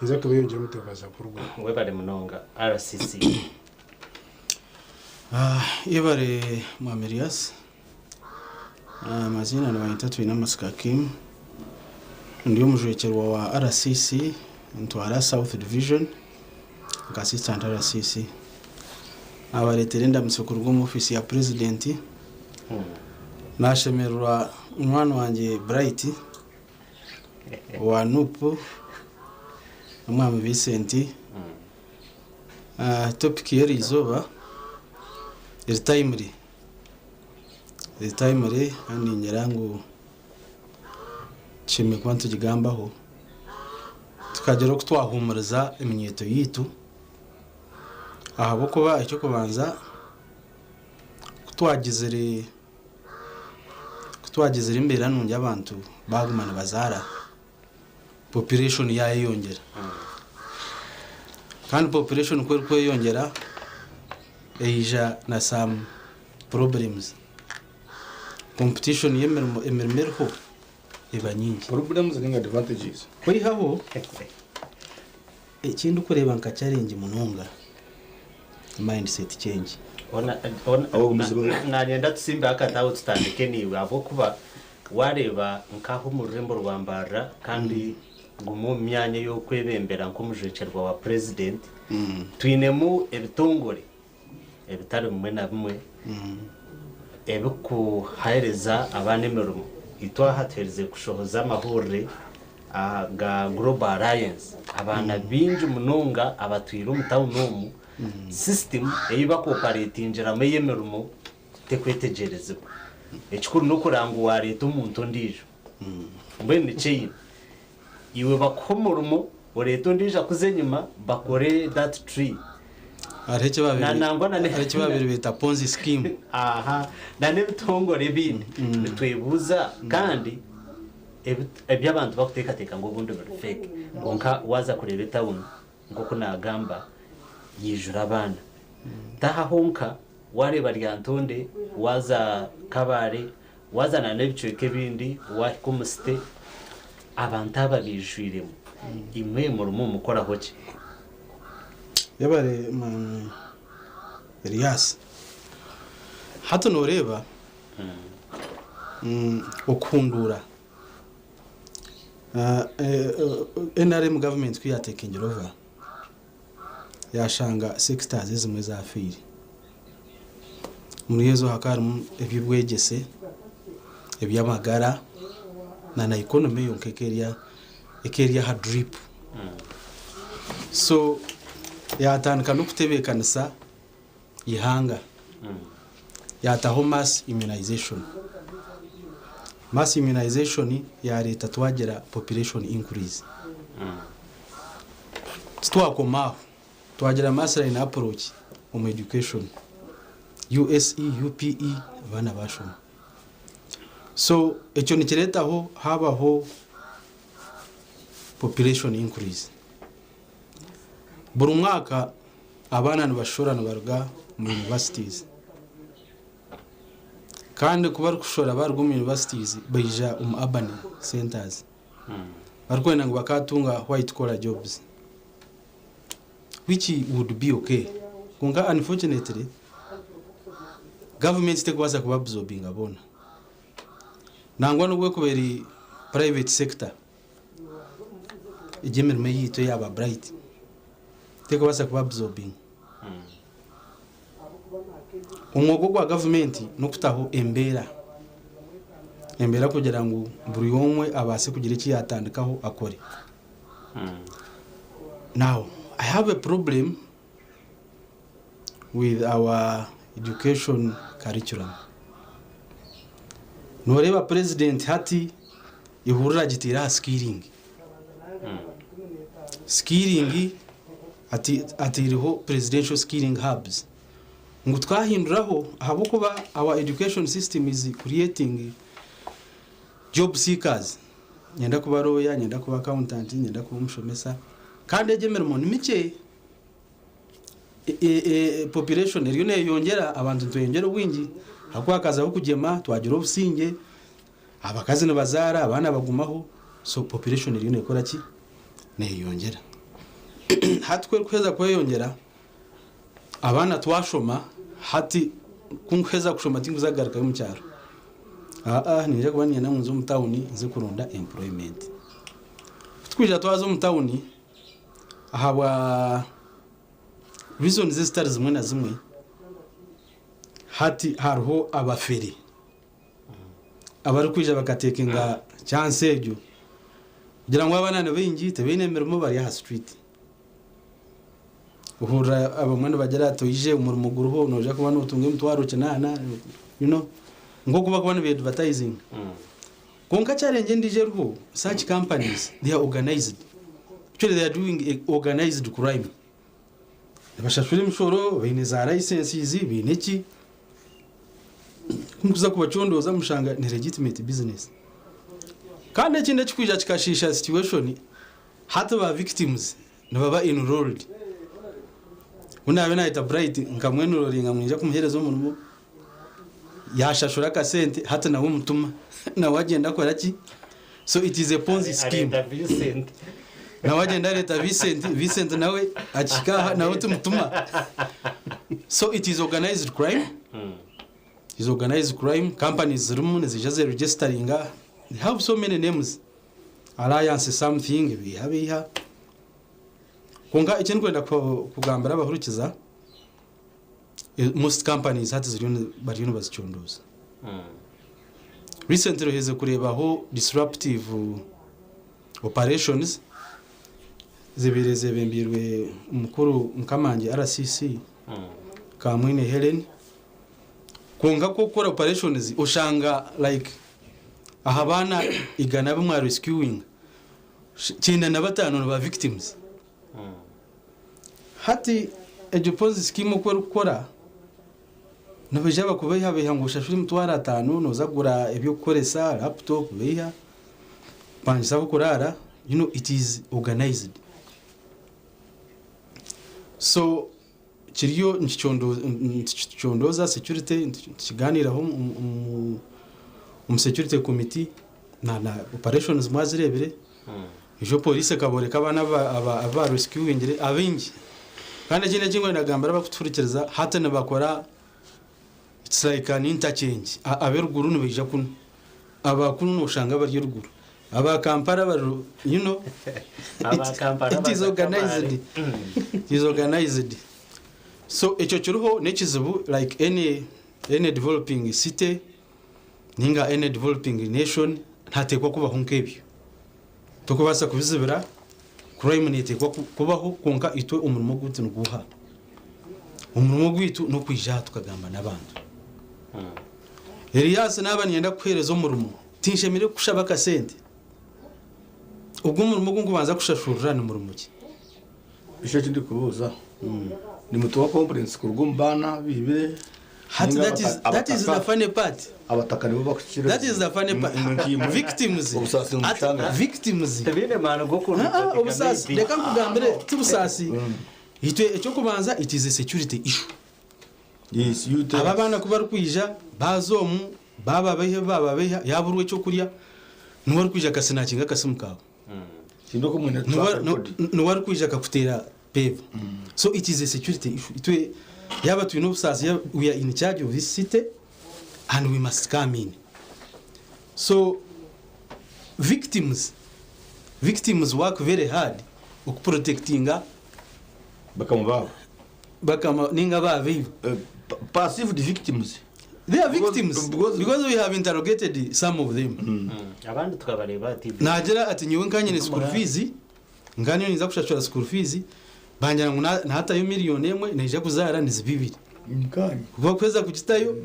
nze kubiyongera mutekaza kurwa webale munonga RCC Ibare Mwamirias mazina ni wanyitatu inamasika Kim ndiyo mujwekerwa wa RCC Ntwara South Division nka assistant RCC abareterenda musoko rwo office ya president nashemerwa umwana wanje Bright wa Nupu Mwami Vincent topic yeri izoba is timely ani nyerangu chime kwantu gigambaho tukagera kutwahumuriza iminyeto yitu ahabo kuba icyo kubanza kutwagizire imbere nunje abantu bagumana bazara population yayiyongera kandi population kweriko yongera eija na some problems competition yemermerho iba nyingi problems and advantages kuri haho ikindi kureba nka challenge munonga mindset change nagenda tusimba akataho tutandike niwe abo kuba wareba nkaho mu rurembo rwambara kandi gumu myanya yo kwebembera nko mujecerwa wa president twinemu ebitongore ebitari mwe na bimwe ebiku haereza abanemerumo itwa hatereze kushohoza amahurire ga Global Alliance abana binje munonga abatwira umutawunomu system eyiba cooperatingira meyemerumo tekwetegereze ekikuru no kurangu wa leta umuntu ndijo mbene cheyi iwe bakomurumo leta ndija kuzenyuma bakore that tree areke babiri bita Ponzi scheme nane bitongore bindi bitwebuza kandi ebyabantu bakuteka ngo bundi bari fake ngonka waza kureba town ngo kunagamba yijura abana tahahonka wareba ryantonde waza kabare waza nane bicweke bindi wakumste abantu ababijwiremo imwe mu rumu mukora hoke yabare Elias hato noreba okundura NRM government kwiyatekingira over yashanga sectors zimwe za afiri muri yezo hakari ebyubwegese ebyamagara na economy yonkekeria ekeria ha drip so yatandika no kutebekanisa ihanga yataho mass immunization ya leta twagera population increase twakomaho twagera mass line approach mu education USE UPE abana bashoma so echo nikiretaho habaho population increase buri mwaka abana nibashorana baruga mu universities kandi kuba kushora barwo mu universities bayija urban centers barkwenda ngo bakatunga white collar jobs which would be okay kunga unfortunately government tekwaza kuba absorbing abona nangwa no kubera private sector ijemerme yito yaba Bright tekwaza kuba absorbing umwogo gwa government no kutaho embera kugira ngo buri yomwe abase kugira iki yatandikaho akore now I have a problem with our education curriculum noreba president hati ihurira gitira skilling atiriho presidential skilling hubs ngo twahinduraho ahabo kuba our education system is creating job seekers nyenda kuba roya nyenda kuba accountant nyenda kuba umushomesa kandi egemermo ni mike population iriyo ne yongera abantu tuyongera ubwingi hakwakaza aho kugema twagira obusinge abakazi nabazara abana bagumaho so population iriyo ne ikora ki ne yongera hatwe kweza kweyongera abana twashoma hati kunkweza kushoma tinguzagaruka mu cyaro nije kuba nyina mu zo mu town nzi kurunda employment twija twazo mu town ahaba reasons zitari zimwe na zimwe hati hariho abaferi abari kwija bakatekinga chance ebyo kugira ngo abana bengi tebenemeremo bari ha street uhura abamwana bagera toyije umurimo guruho noje kuba nutunge mutwaro kinana ngo kuba kubana be advertising konka challenge ndije ruho such companies they are organized actually they are doing organized crime abashashuri mshoro bine za licenses bineki kumkuza kubachondoza mushanga ni legitimate business kandi ikindi kikwija kikashisha situation hata ba victims nababa enrolled unabe na ita bright nkamwenuroringa mwinja kumuhereza umuntu yashashura kasente hata nawe mutuma na wagenda akora ki so it is a ponzi scheme na wagenda leta Vincent nawe achikaha nawe tumutuma so it is organized crime is organized crime companies rumu zijaze registering they have so many names alliance something bihabiha konga ikintu kwenda kugambara abahurukiza most companies hati bari bazichondoza recently heze kurebaho disruptive operations zibireze bembirwe umukuru nkamange RCC Kamwine Helen konga ko gukora operations ushanga like ahabana igana bamwa rescuing cyenda na batanu ba victims hati ejopozi scheme ko rukora nabajaba kubeha behangusha shuri mutwara 5 nozagura ebyo gukoresa laptop beha panza kurara it is organized so kiriyo nchondoza security kiganiraho security committee na operations mwazirebere ejo police kaboreka abana aba rescue ngire abingi kandi kine kingwe ndagambara bakutfurikiriza hata nabakora it's like an interchange aberuguru nibija kuno abakunu noshanga bari ruguru aba Kampala bari aba Kampala it is organized so echo churuho nechizibu like any developing city ninga any developing nation ntatekwa kubaho nkebyo tukubasa kubizibira crime netekwa kubaho konka itwe umurimo guti nuguha umurimo gwitu no kwija tukagamba nabantu Elias nabani yenda kwereza umurimo tinshemire kushabaka sente ubwo umurimo ngubanza kushashurira ni umurimo ki isho kindi kubuza ni mutuwa conference kurugumbana bibire that is the funny part abatakani bo bakukira that is the funny part victims victims tebine mana gokuru obusasi reka kugambire tubusasi itwe cyo kubanza it is a security issue yes you tell ababana kuba kwija bazomu baba beha yaburwe cyo kurya nuwari kwija kasina kinga kasimukawe sindoko mwene nuwari kwija kakutera pave so it is a security issue itwe yaba tu obusasi we are in charge of this city and we must come in so victims work very hard protectinga bakama ninga bavive passive victims they are victims because we have interrogated some of them abandi tukabareba ati nagira ati nyiwe nkanye school fees ngani niza kushashura school fees banjana na hata yo miliyoni emwe neje kuzara nizibibiri nkanye kuba kweza kukitayo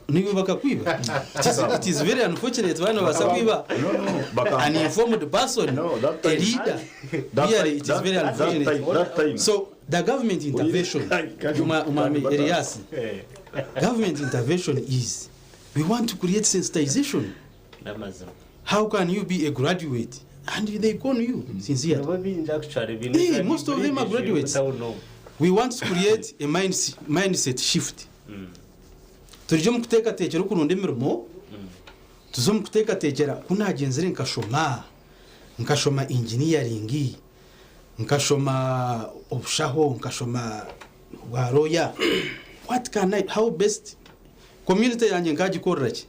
niyo bakakwiba it is very unfortunate bana basakwiba an informed person a leader really it is very unfortunate so the government intervention umami Elias government intervention is we want to create sensitization how can you be a graduate and they con you sincerely most of them are graduates we want to create a mindset shift turijo mukuteka tekero kunonde mirimo tuzo mukuteka tekera kunagenzere nkashoma engineering nkashoma obushaho nkashoma bwa roya what can I how best community yanjye nkagikorera ki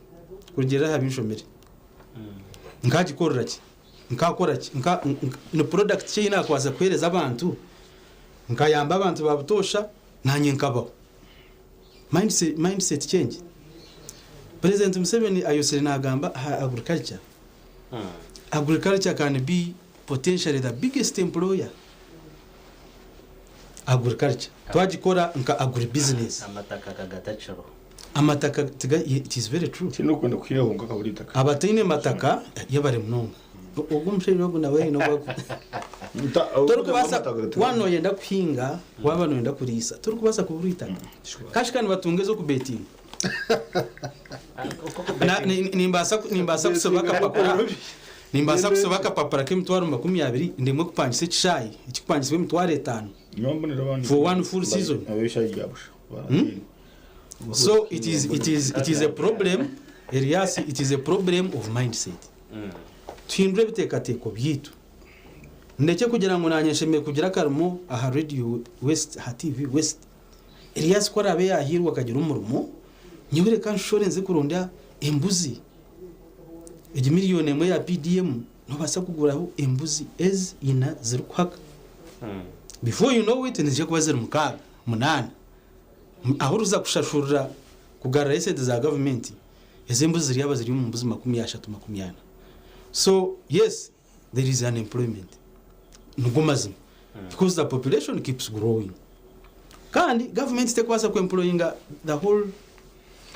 kugira habinshomere nkagikorera ki nkakora ki no product cye inakwaza kwereza abantu nkayamba abantu babutosha nanye nkabaho mindset change. President Museveni ayosere nagamba agriculture. Agriculture can be potentially the biggest employer. Agriculture. Twagikora nka agribusiness. Amataka kagatachiro. Amataka it is very true. Kino kwenda kwiyahunga kaburita. Abatine mataka yabare mnonga. Ogumsheri no nawe no bako. Turukubasa wano yenda kuhinga wabano yenda kurisa. Turukubasa kuburita. Kashikani batungezo ku betting. Nimbasa kusobaka papara. Nimbasa kusobaka papara k'emitwaro 20 ndimwe kupangisa ekishayi ekikupangisibwe emitwaro 5 for one full season. So it is a problem. Elias, it is a problem of mindset. Tuhindure bitekateko byitu. Ndeke kugira ngo nanyesheme kugira karimo aha Radio West ha TV West. Elias ko arabe yahirwa akagira umurumo. Nyibure kan insurance kurunda embuzi. Egi miliyoni emwe ya PDM no basa kuguraho embuzi ez ina zirukwaka. Before you know it nije kuba ziri mukaga munana. Aho ruza kushashurira kugarura esede za government. Ezembuzi ziri aba ziri mu mbuzi 30 So yes, there is unemployment. Nugumazim. Because the population keeps growing. Kandi government tekwasa ku employing the whole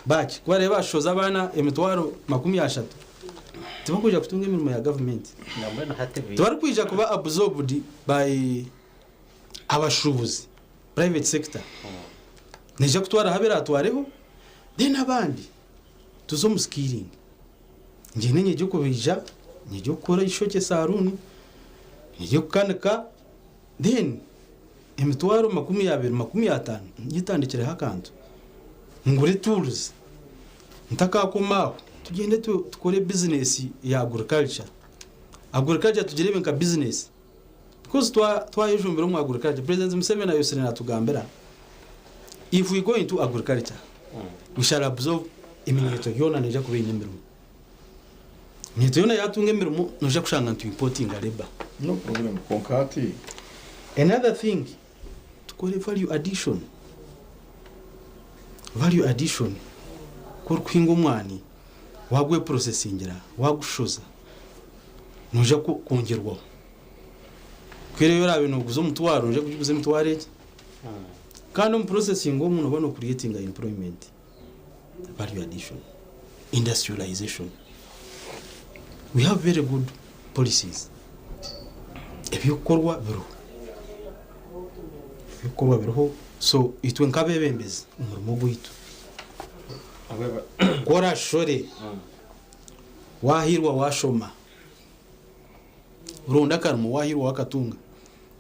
batch. Kware bashoza abana emitwaro 30. Tibakuja kutunga imirimo ya government. Namwe hate bi. Twari kwija kuba absorbed by abashubuzi private sector. Nije kutwara habera atwareho then abandi tuzo mu skilling. Nje nenye jyo kubija, nije gukora ishoke saruni. Nije kukanika then emitwaro 20-50 ngitandikire hakantu. Ngure tools. Ntaka komaho tugende tukore business ya agriculture. Agriculture tugirebe nka business. Because twayijumbira mu agriculture. President Museveni ayosere natugambera. If we go into agriculture, we shall absorb iminyeto yona neja kubenya imirimo. Nyeto yona yatunga imirimo noja kushanga ntu importing labor. No problem. Konkati. Another thing, tukore value addition. Value addition. Kor kwinga umwani wagwe processingira wagushoza noja kongerwaho. Kwere yora bintu guzo mutwaro nje kuguze mutware kandi mu processing umuntu bano creating employment, value addition, industrialization. We have very good policies. Ebikorwa biruho so itwe nkabebembeze umurimo gwitu kora shore wahirwa washoma urunda karmo wahirwa wakatunga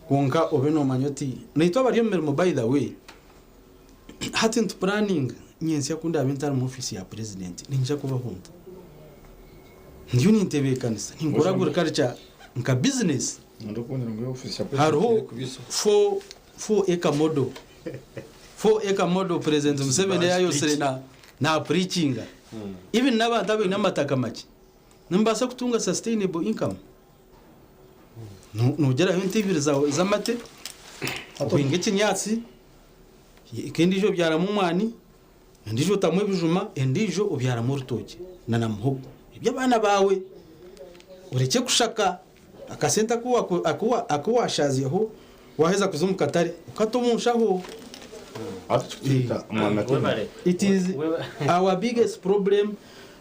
konka obeno manyoti naitwa bari mu by the way hatent planning nyensi yakunda abintara mu office ya president ninja kuba hunta ndiyo nintebekanisa ngora agriculture nka business ndokundira mu office ya president hariho 4 acre model president Museveni yayosere na preachinga even n'abantu abe n'amataka make nimbasa kutunga sustainable income nugera intibiri z'amate uhinga kinyatsi kendijo byara mu mwani ndijo tamwe bijuma endijo ubyara mu rutoke na namuhogo ibyo abana bawe ureke kushaka akasenta akuwa shaziho waheza kuzumukatare ukatomushaho. It is our biggest problem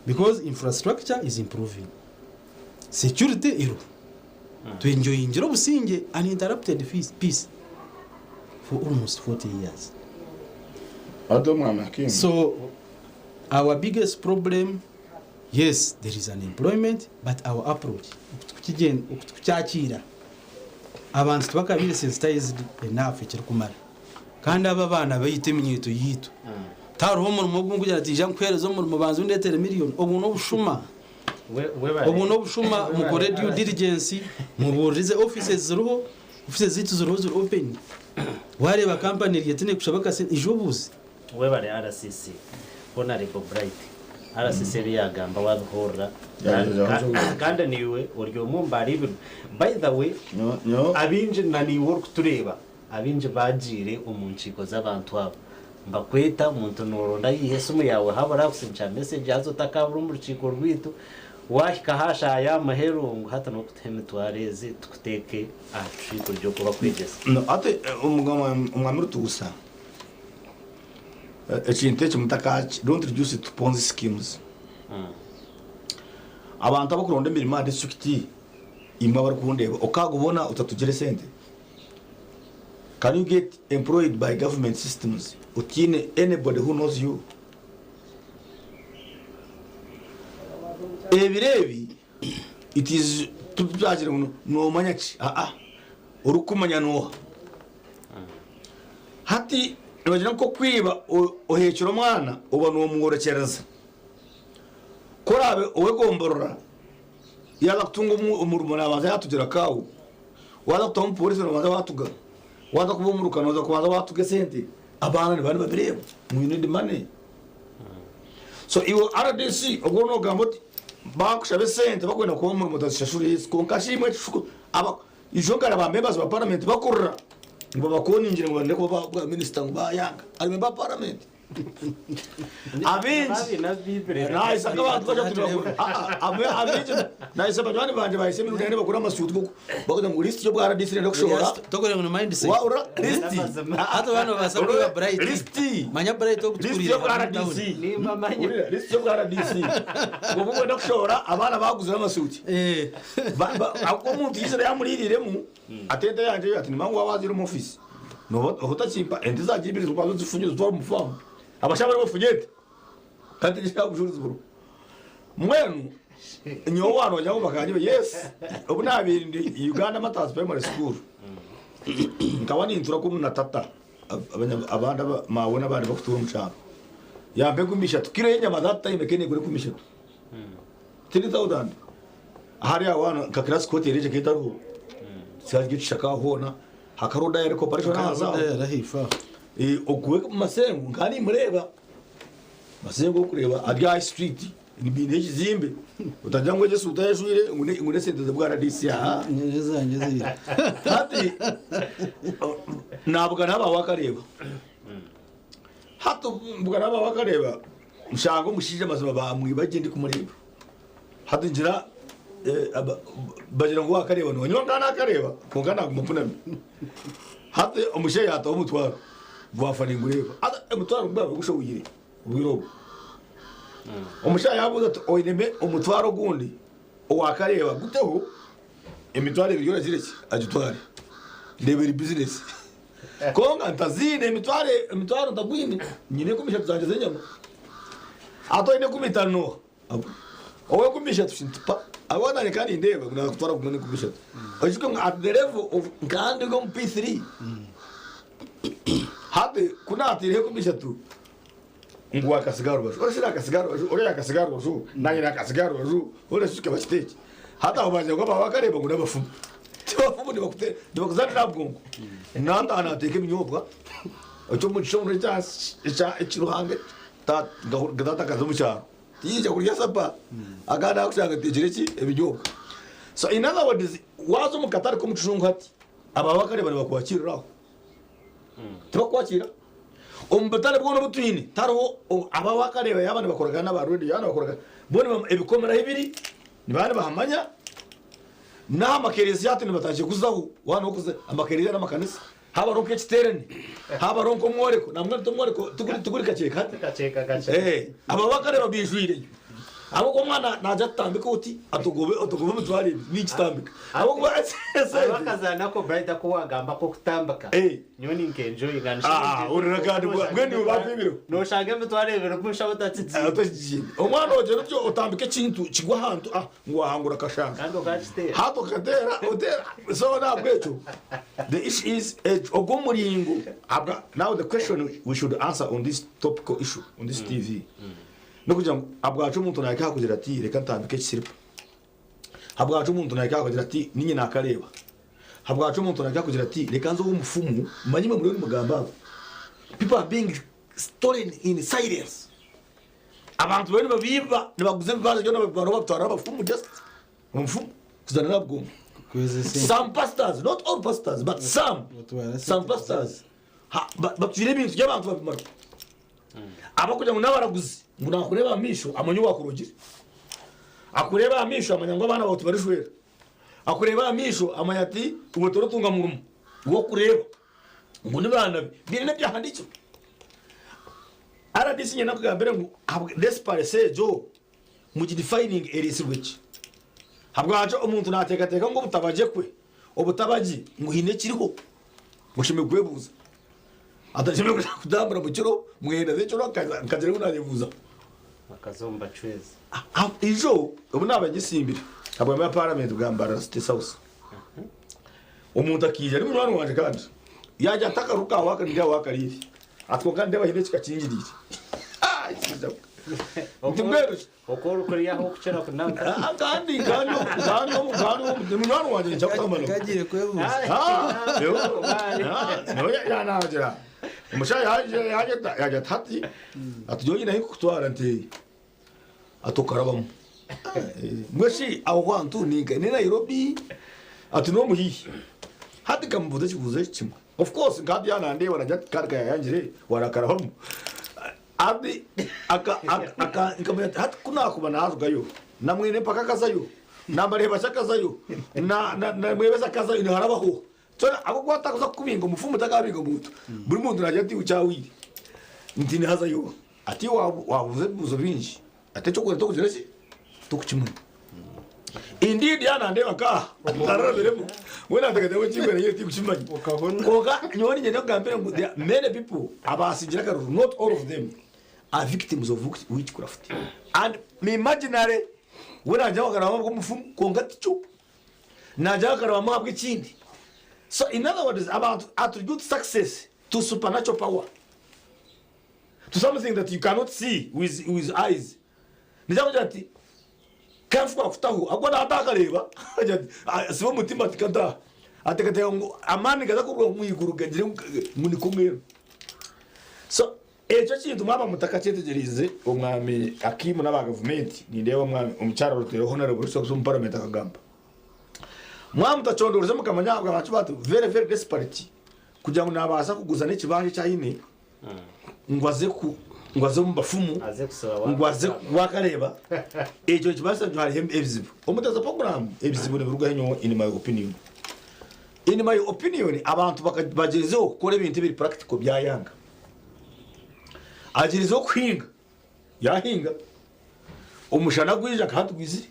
because infrastructure is improving. Security iru. To enjoy injiro businge uninterrupted peace for almost 40 years. So our biggest problem, yes, there is unemployment, but our approach kucyakira abantu twakabire sensitized enough ikirikumara kandi aba bana bayite minyeto yitu taruho mu kugira ati Jean kwerezo mu banzu ndetere million obuno bushuma mukore due diligence muburize offices ziruho ufite zitu zorozo open wareba company yatene kushabaka se ijobuzi we bari RCC honorable bright RCC yagamba wadhora kandi niwe uryo mumbari ibintu by the way abinje naniwe kutureba abinje bagire umunciko z'abantu abo mbakweta umuntu noronda yihesumu yawe habara kusincha message azotakabura mu rukiko rwitu wahika hasha ya maherungu hata no kuteme twareze tukuteke ashiko ryo kuba kwegeza no ate umwami rutugusa ekinte kimutakachi don't reduce it to Ponzi schemes abantu abakuronda imirimo district imwe bari kundeba ukagubona utatugire sente. Can you get employed by government systems utine anybody who knows you? Ebirebi it is tubyagira no manyachi urukumanya no hati bagira ko kwiba ohekera umwana uba no mworekereza korabe owe gomborora yala kutunga umurimo nabanza yatugira kawo wala kutunga polisi nabanza batuga wala kubumuruka noza kubanza batuge sente abana ni bani babireba mu need money. So iwo RDC ogono gamboti bakushabe sente bakwenda kuba mu mutashashuri konkashimwe aba ijongara ba members ba parliament bakurra ngo bakoni injire ngo ndeko ba minister ngo bayanga ari member parliament abenzi na bibre naisa kabantu baje kugira abenzi naisa bajwane banje bahise mu ndende bakura amasutu bakoze mu list yo bwa RDC no kushora tokore mu mindset wa ura list hata bana basabwa bright list manya bright list yo bwa RDC nimba manya list yo bwa RDC ngo bugwe no kushora abana baguze amasutu ako muntu yisera yamuririre atende yanje ati nimangu wazira mu office no hotachipa endizagibirizo kwazo zifunye zitwara mu famu abashaba bari bafugete kandi gishaka kujuruza buru mwenu nyo wano nyawo bakanye yes ubu nabindi Uganda Matters Primary School nkabani intura ko na tata abanda mabona bandi bakutura umucaro yambe kumisha tukirenya madata imekene kuri kumisha 3000 hari awana kakirasi kote reje kitaruho cyaje gishaka hona hakaroda yari corporation haza rahifa okuwe masengu ngani mureba masengu kureba adya street ni binde kizimbe utajangwe Yesu utayashwire ngune sente bwa RDC nyeze hati nabwo naba wakareba hato mbwa naba wakareba mushango mushije mazima bamwibaje ndi kumureba hati njira bagira ngo wakareba no nyonga nakareba kungana kumupfunami hati umushe yata umutwaro bwafana ingureba umutwaro mbaba gushobuyire ubwirobo umusha yabuze ati oineme umutwaro gundi owakareba guteho emitwaro ibyo zireki agitware ndebera business konga ntazine emitwaro ndagwindi nyine kumisha tuzanje zenyama ato ine kumitano owe kumisha tushintipa abona ne kandi ndeba kuna kutwara kumene kumisha ajiko at the level of kandi go P3 hade kuna atire kumisha tu ngwa kasigaro basho ore sira kasigaro basho ore akasigaro basho nanye nakasigaro basho ore suke ba stage hata obaje ngo babakareba ngo nabafumu tibafumu ndibakute ndibakuzanira bwongo nanda anateke minyobwa ocho mucho muri cha ikiruhange ta gadata kazomucha tije kurya sapa agana kushaka tijireki ebinyobwa. So in other words wazo mukatari ko mucungu hati ababakareba bakwakiriraho tibakwakira umbatale bwono butwini taro abawakareba yabana bakoraga n'abarundi yana bakoraga bone ebikomera ibiri nibane bahamanya na makerezi yatene bataje kuzaho wana okuze amakerezi n'amakanisa haba ronke kiterene haba ronko mworeko namwe tomworeko tuguri kaceka abawakareba bijwire abo ko mwana naja tambika uti atogobe mutwari n'ikitambika abo ko bakazana ko bright ko wagamba ko kutambaka nyoni nkenjo iganisha uragandi mwene ubavibiro no shange mutwarebera kumusha batatitsi atashije umwana oje nubyo utambike kintu kigwa hantu ngo ahangura kashanga kandi okachitera hato kadera otera so na bwecho the issue is ogumuringo now the question we should answer on this topical issue on this TV no kugira abwacu umuntu naka kugira ati reka ntambike kisiripa abwacu umuntu naka kugira ati ninye nakareba habwa cyo umuntu najya kugira ati reka nzo umufumu manyima muri mugamba people are being stolen in silence abantu bene babiba nibaguze bibaje cyo n'abantu batwara abafumu just umufumu kuzana nabwo some pastors not all pastors but some pastors batwire ibintu by'abantu babimara abakugira ngo nabaraguze ngo nakureba amisho amanyu wakurugire akureba amisho amanya ngo abana batu barishwera akureba amisho amanya ati ubu torotunga mu rumu wo kureba ngo nibana birene byahandicyo ara disinye nakugambere ngo despare sejo mu defining areas which habwaje umuntu natekateka ngo butabaje kwe ubutabaji ngo hine kiriho mushime kwebuza atashime kudambura mu kiro mwenda z'icyo kagere unarebuza akazomba chwezi ijo ubu nabagisimbira abo mu parliament ugambara state house umuntu akije ari mu mwana wanje kandi yajya atakaruka wakanira wakariri atwo kandi bahinde kikakingirire Ndimberu okoro kuriya ho kuchera kunanga kandi mu mwana wanje nchakutamano kagire kwebuza no ya najira umusha yaje tati atujoyi nayo kutwara nte atokarabamo mweshi aho wantu ni Nairobi atuno muhihi hadi kambuze kikuze kimwe of course ngadi yana nde wanajya karika yanjire warakaraho adi aka nkamenya hati kuna kubana hazugayo namwene paka kazayo nambare bashakazayo na mwebeza kazayo ni harabaho tona ako kwata kuza kubinga umufumu takabinga mutu buri muntu najya ati ucyawiri ntini hazayo ati wabuze buzo binji atecho kwera to kuzirese to kuchimuna indeed yana ndeba ka tarabiremo wena ndagade wachimwe yeti kuchimanya oga nyoni nyene ngambere ngo many people abasinjira karu not all of them are victims of witchcraft and me imaginary wena jawa karama ko mufumu kongati cyo najawa karama mabwe kindi. So in other words, about attribute success to supernatural power, to something that you cannot see with eyes. Nijabu jati kafu afutahu agona atakareba sibo mutima tikanda atekate amani gaza ko mwiguru gangire muni komero. So echo kintu mama mutakacyetegerize umwami akimu n'aba government ni ndeba umwami umucyaro rutero honorable so parliament akagamba mwamu tachondoreza mukamanyabwa abantu batu very desperate kugira ngo nabaza kuguza n'ikibanje cyahine ngwaze mu bafumu ngwaze wakareba ejo kibasa cyo hari ebizibu omutaza program ebizibu n'uruga henyo in my opinion abantu bakabagezeho gukora ibintu biri practical byayanga agirizo kwinga yahinga umushana gwija katugwizire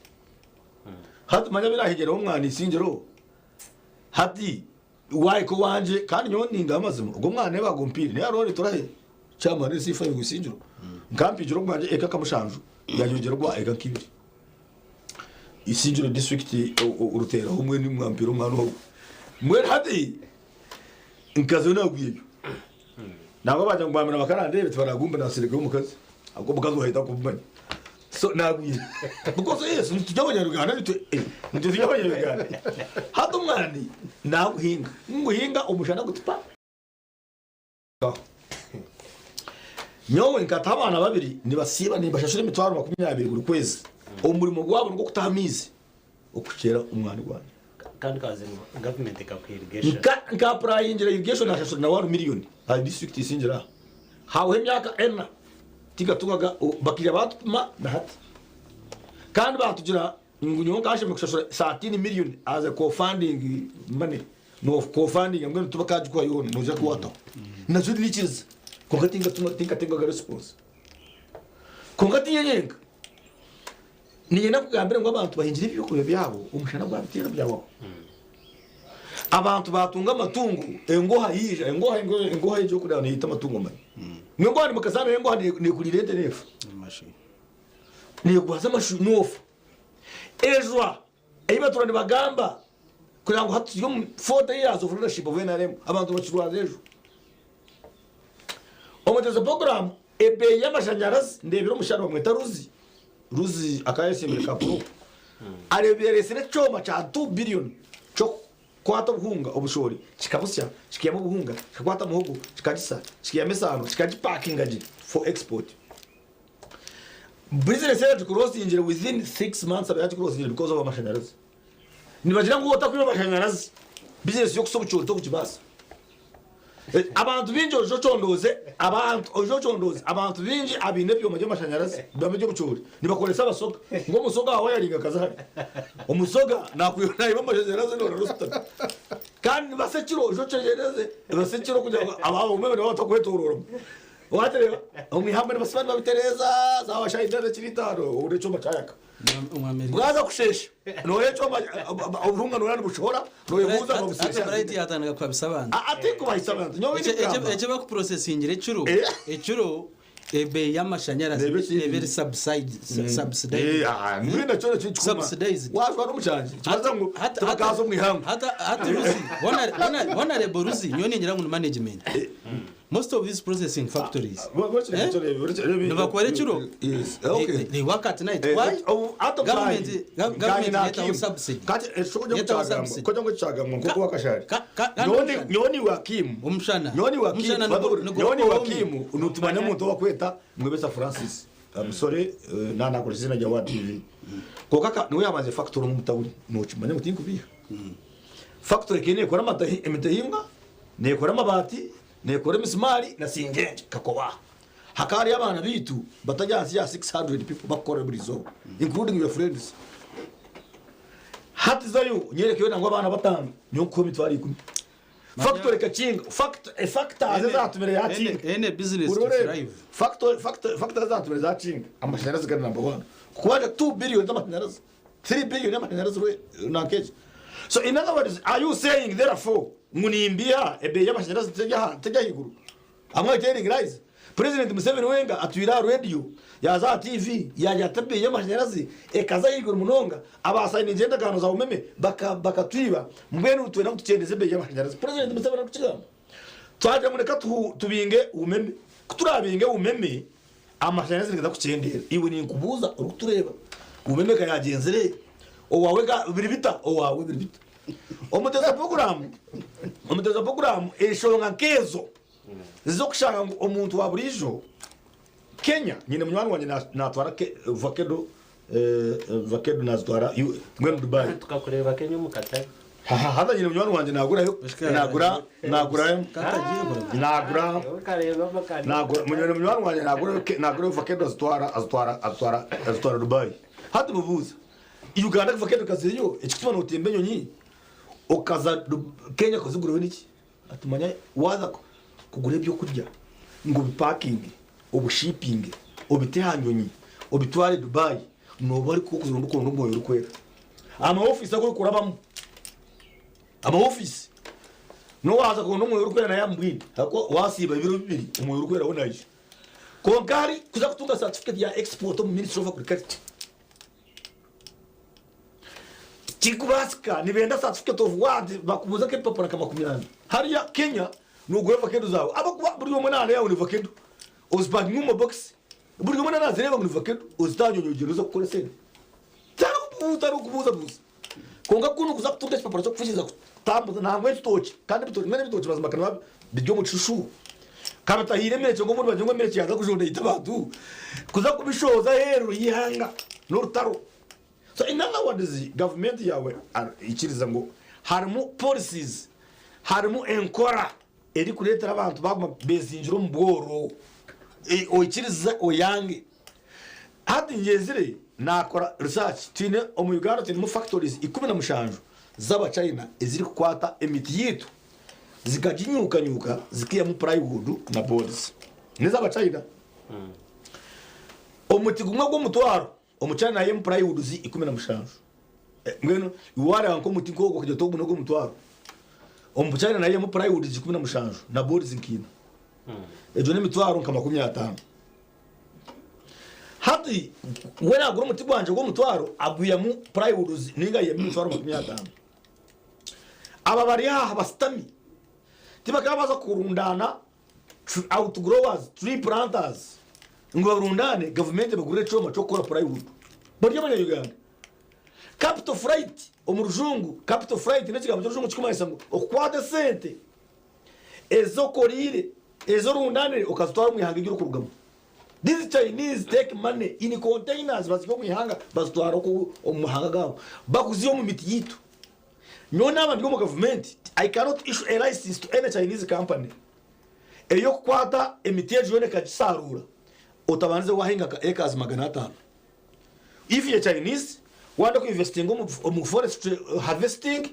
hati manya birahegera umwana isingero hati wayiko wanje kandi nyoninga amazimo ubwo mwana bagompire ne yarone turahe cyama ne sifa y'ugusingiro nkampijiro mwanje eka kamushanju yanyogera gwa eka kibiri isingiro district urutera umwe ni mwampiro umwana ho mwe hati nkazo nagwiye nabo bajya ngwamira bakarande bitwaragumba nasireke umukazi ubwo mukazi wahita kubanya so nagwiye because yes ntujya Ruganda ntujya Ruganda hado mwani naguhinga nguhinga umushana gutipa nyowe nkatabana babiri nibasiba nibashashira imitwaro 20 buri kwezi umurimo gwabo ngo kutamize okukera umwana gwanyu kandi kaze government ikakwirigation nka prayinjira irrigation nashashira na 1 million ha district isinjira hawe myaka ena tigatungaga bakira batuma nahati kandi batugira ngunyonga kashe mukashashura 13 million as a co-funding money no co-funding ngene tubakaje kwa yone noja kwata nazo dilichiza kongatinga tinga response kongatinga yenga niye nakugambira ngo abantu bahinjira ibyo byabo umushana bwa bitera byabo abantu batunga amatungo engoha yija engoha y'icyo kurya niyita amatungo mani ngo mukazana engoha ni kurirete nefu ni guhaza amashu nofu ejwa ayibaturani bagamba kugira ngo hatuyo 40 years of leadership of NRM abantu bakirwaza ejo omuteza program ebe y'amashanyarazi ndebera umushana wa mweta ruzi akayesimbere kapuro areberese ne choma cha 2 billion cyo kwata buhunga obushori kikabusya kikiyama buhunga kikwata muhogo kikagisa kikiyamesano kikagipakinga for export. Business yetu kurosinjira within 6 months abayati kurosinjira because of amashanyarazi. Nibagira ngo otakwiba amashanyarazi business yo kusobuchoro to kukibasa. Abantu binji ojochondoze abantu binji abine byo mu mashanyarazi bamije buchoro nibakoresa abasoga ngo musoga wawe yaringa kazahari umusoga nakuyona iba amashanyarazi no rusta kandi basekiro ojochereze basekiro kugira aba umwe batakwetorora watereba umwihamwe basibani babitereza zawasha indere kiritaro uri cyo macayaka Mwaza kushesha noye cyo urunga norana bushora noye muza no busesha ate right yatanaga kwa bisabanda ate ko bahisabanda nyo eje ba ku processing ecuro ebe y'amashanyarazi ebe subsidized mwenda cyo subsidized washwa no mucanje kibaza ngo tubakaza umwihamwe hata ruzi wana reboruzi nyoni ngira ngo management most of these processing factories bakwere chiro they work at night. Why? Government get subsidy kati eshojo ngo chagamwe ngo wakashari nyoni wakimu umshana nyoni wakimu unutumanya muntu wakweta mwebesa Francis sorry nana ko zina rya TV ko kaka niwe yamaze factory mu mutawuri no chimanye mutinko biha factory kene kora mata emitehinga ne kora mabati nekore mismari na singenje kakoba hakari abana bitu batajyansi ya 600 people bakora buri zo including your friends hati zayo nyerekewe nango abana batanu nyoko mitwari 10 factory kachinga factor azatumere ya chinga ene business to thrive factor azatumere za chinga amashanyarazi kana number 1 kubaje 2 billion z'amashanyarazi 3 billion y'amashanyarazi na keje. So in other words, are you saying therefore munimbia ebe y'amashanyarazi tejya higuru amwe telling lies? President Museveni wenga atwira radio yaza TV yaja tabe y'amashanyarazi ekaza higuru munonga abasayini ngenda kano za umeme bakatwiba mbwene utwena kutuchendeze ebe y'amashanyarazi. President Museveni akuchigamba twaje muneka tubinge umeme kuturabinge umeme amashanyarazi ngeza kuchendera iwe ni kubuza urutureba umeme kayagenzere owawe ga biribita owawe biribita omuteza program eshonga nkezo zo kushanga omuntu wa burijo Kenya nyine munywani wanje natwara vakedo nazwara ngweno Dubai tukakureba Kenya mukatari hada nyine munywani wanje nagurayo nagura munywani wanje nagura vakedo azwara Dubai hadi mubuza Uganda vakedo kaziyo ekituma no tembenyo nyi okaza Kenya kozugura niki atumanya waza kugura byo kurya ngo bipaking obushipping obitehanyonyi obitware Dubai no bari kukuzura ndukono moyo rukwera ama office akora kurabamo ama office no waza ko no moyo rukwera na yambwidi hako wasiba ibiro bibiri moyo rukwera wonaje konkari kuza kutunga certificate ya export mu Ministry of Agriculture Chikubaska nibenda certificate of what bakubuza ke papara kama 10 hariya Kenya nugwe vakedo zawe abakuba buri umwe nane yawe ni vakedo uzbag mu box buri umwe nane azireba mu vakedo uzitanyo nyogero zo gukora sene taru kubuza buza konga kuno kuza kutunga papara cyo kufikiza tambuza nangwe stoki kandi bitoki bazimakana bijyo mu chishu kabata hiremere cyo ngo muri bajye ngo mere cyaza kujonda itabatu kuza kubishoza hero yihanga n'urutaro. So in other words, government yawe ikiriza ngo harimo policies harimo enkora eri kuletera abantu baguma bezinjiro mu bworo ikiriza oyange hadi ngezire nakora research tine omu Uganda tine mu factories 17 z'aba China eziri kukwata emiti yitu zikajinyuka zikiya mu plywood na boards nez'aba China omuti gumwe gwo mutwaro omuchana yemu plywood zi 17 ngeno iware anko muti koko kujya tobu no mutwaro omuchana na yemu plywood zi 17 na boards nkina ejo ne mitwaro nka 50 hadi wena guru muti gwanje gwo mutwaro aguya mu plywood zi ninga yemu mitwaro 50 aba bari ha bastami tibaka baza kurundana outgrowers tree planters ngo barundane government bagure choma cyo gukora plywood buryo abanya Uganda capital flight omurujungu capital flight n'ekigambo cy'urujungu kikumanyisa ngo okwata sente ezo korire ezo rundanire ukazitwara mu ihanga igiye kurugamo. These Chinese take money in containers baziko mu ihanga bazitwara ko umuhanga gabo bakuziyo mu miti yitu. None abandi bo mu government I cannot issue a license to any Chinese company eyo kwata emiti yone kachisarura utabanze wahinga acres 500. If you Chinese want to invest in forest harvesting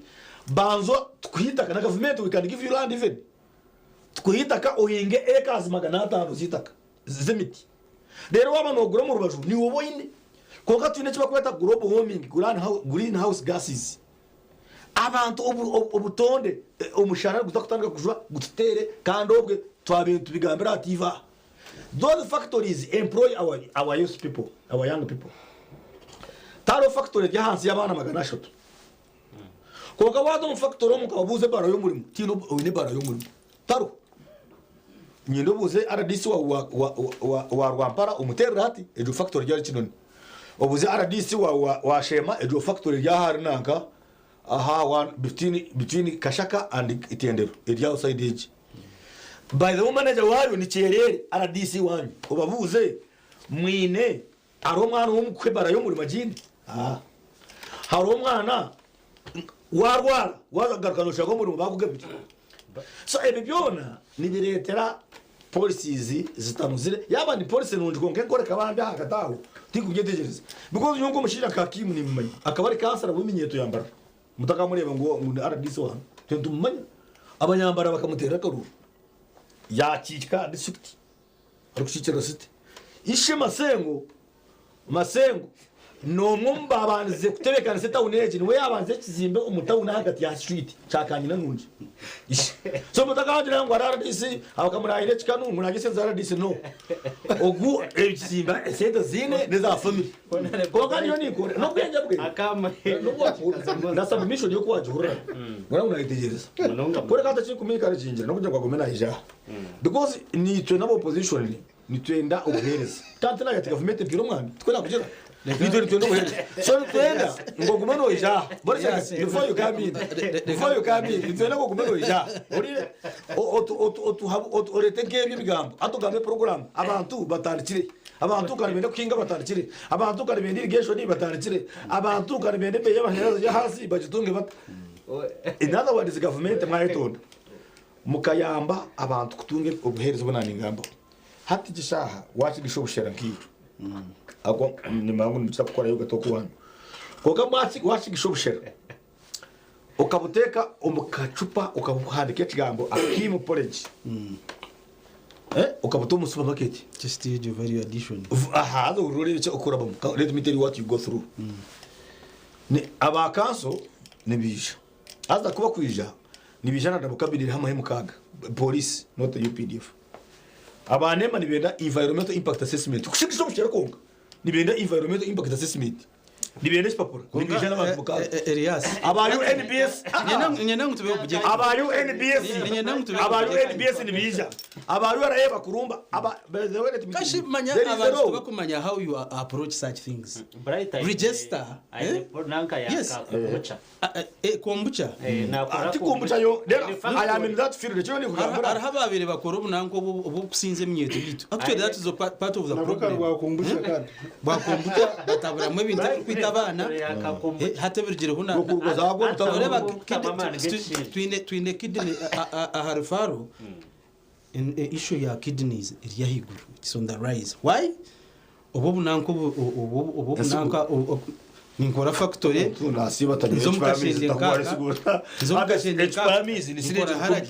banzo twitaka na government we can give you land even twitaka ohinge acres 500 zitaka zemiti. Rero wabanogura mu rubaju ni wobo ine koka twine kiba kweta global warming greenhouse gases abantu obutonde umushara gutakutanga kujwa gutere kandi obwe twabintu bigambira ativa. Those factories employ our youth people, our young people. Taro factory ya hansi y'abana 300. Koka wado mu factory mu kabuze bara yo murimo tino wine bara yo murimo taro nyendo buze RDC wa Rwampara umuterati ejo factory yari kinoni obuze RDC wa Shema ejo factory ya harinanka aha between Kashaka and Itendero eri outside age. By the manager wayo ni Cherere RDC wanyu obabuze mwine aro mwana wo mukwebara yo muri majini haro mwana warwara wazagarukanisha go muri bakugabije. So ebibyona ni biretera policies zitanuzire yaba ni police nunje konke kore kabambya hakataho tikubyetegereza because nyongo mushira kakimu ni mmanyi akabari kansara buminyeto yambara mutaka mureba ngo RDC wanyu tentumanya abanyambara bakamutera karu yakika district arikushikira city ishe masengo no mwumba abanze kutebekana se town age niwe yabanze kizimbe umutawuna hagati ya street cyakanyina nunje so mutaka wagira ngo RDC abakamurayire kikanu munagise za RDC no ogu ekizimba sente zine neza family ko kandi yo nikore no bwenge bwe akama no na submission yo kwajura ngora unayitegereza kore kata kiri kumika jinjira no kujya kwagomena ija because ni twe nabo opposition ni twenda ubuhereza kandi na gatika government bwiro mwana twena kugira Little to know so twenda ngo gumano ija before you come in twenda ngo gumano ija urire oreteke bigambo atugambe program abantu batarikire abantu karibende kukinga batarikire abantu karibende irrigation batarikire abantu karibende be y'abaheraza ya hasi bagitunge bat. In other words government mwayitonda mukayamba abantu kutunge obuhereza bonani ngamba hati gishaha wakigishobushera nkiyo ako nimangu nitsa gukora yo gatoko wanyu koga wakigishobushera ukabuteka umukacupa ukabuhandike kigambo akimu porridge ukabutoma supermarket just stage of value addition aha do urore cyo ukora bamu let me tell you what you go through ni abakanso nibisha aza kuba kwija nibijana ndabukabirira hamwe mukaga police not UPDF abanema nibenda environmental impact assessment kushikisho mushera konga nibenda environmental impact assessment nibenda sipapura nibijana abantu mukaga Elias abayu NBS nyena ngutube ubuje abayu NBS nibija abayu arayeba kurumba kashi manya abantu bakumanya how you approach such things register nanka yakakombucha kombucha ati kombucha yo I am in that field cyo ni kugambira arahababire bakora ubunanko obukusinze myeto bitu actually that is a part of the problem bakombucha kandi bakombucha batabura mu bintu kwitabana hatebirigire huna twine kidney aharfaro in issue ya kidneys iri yahiguru it's on the rise why obo bunanko ninkora factory tunasiba tabizo mukashende ni sire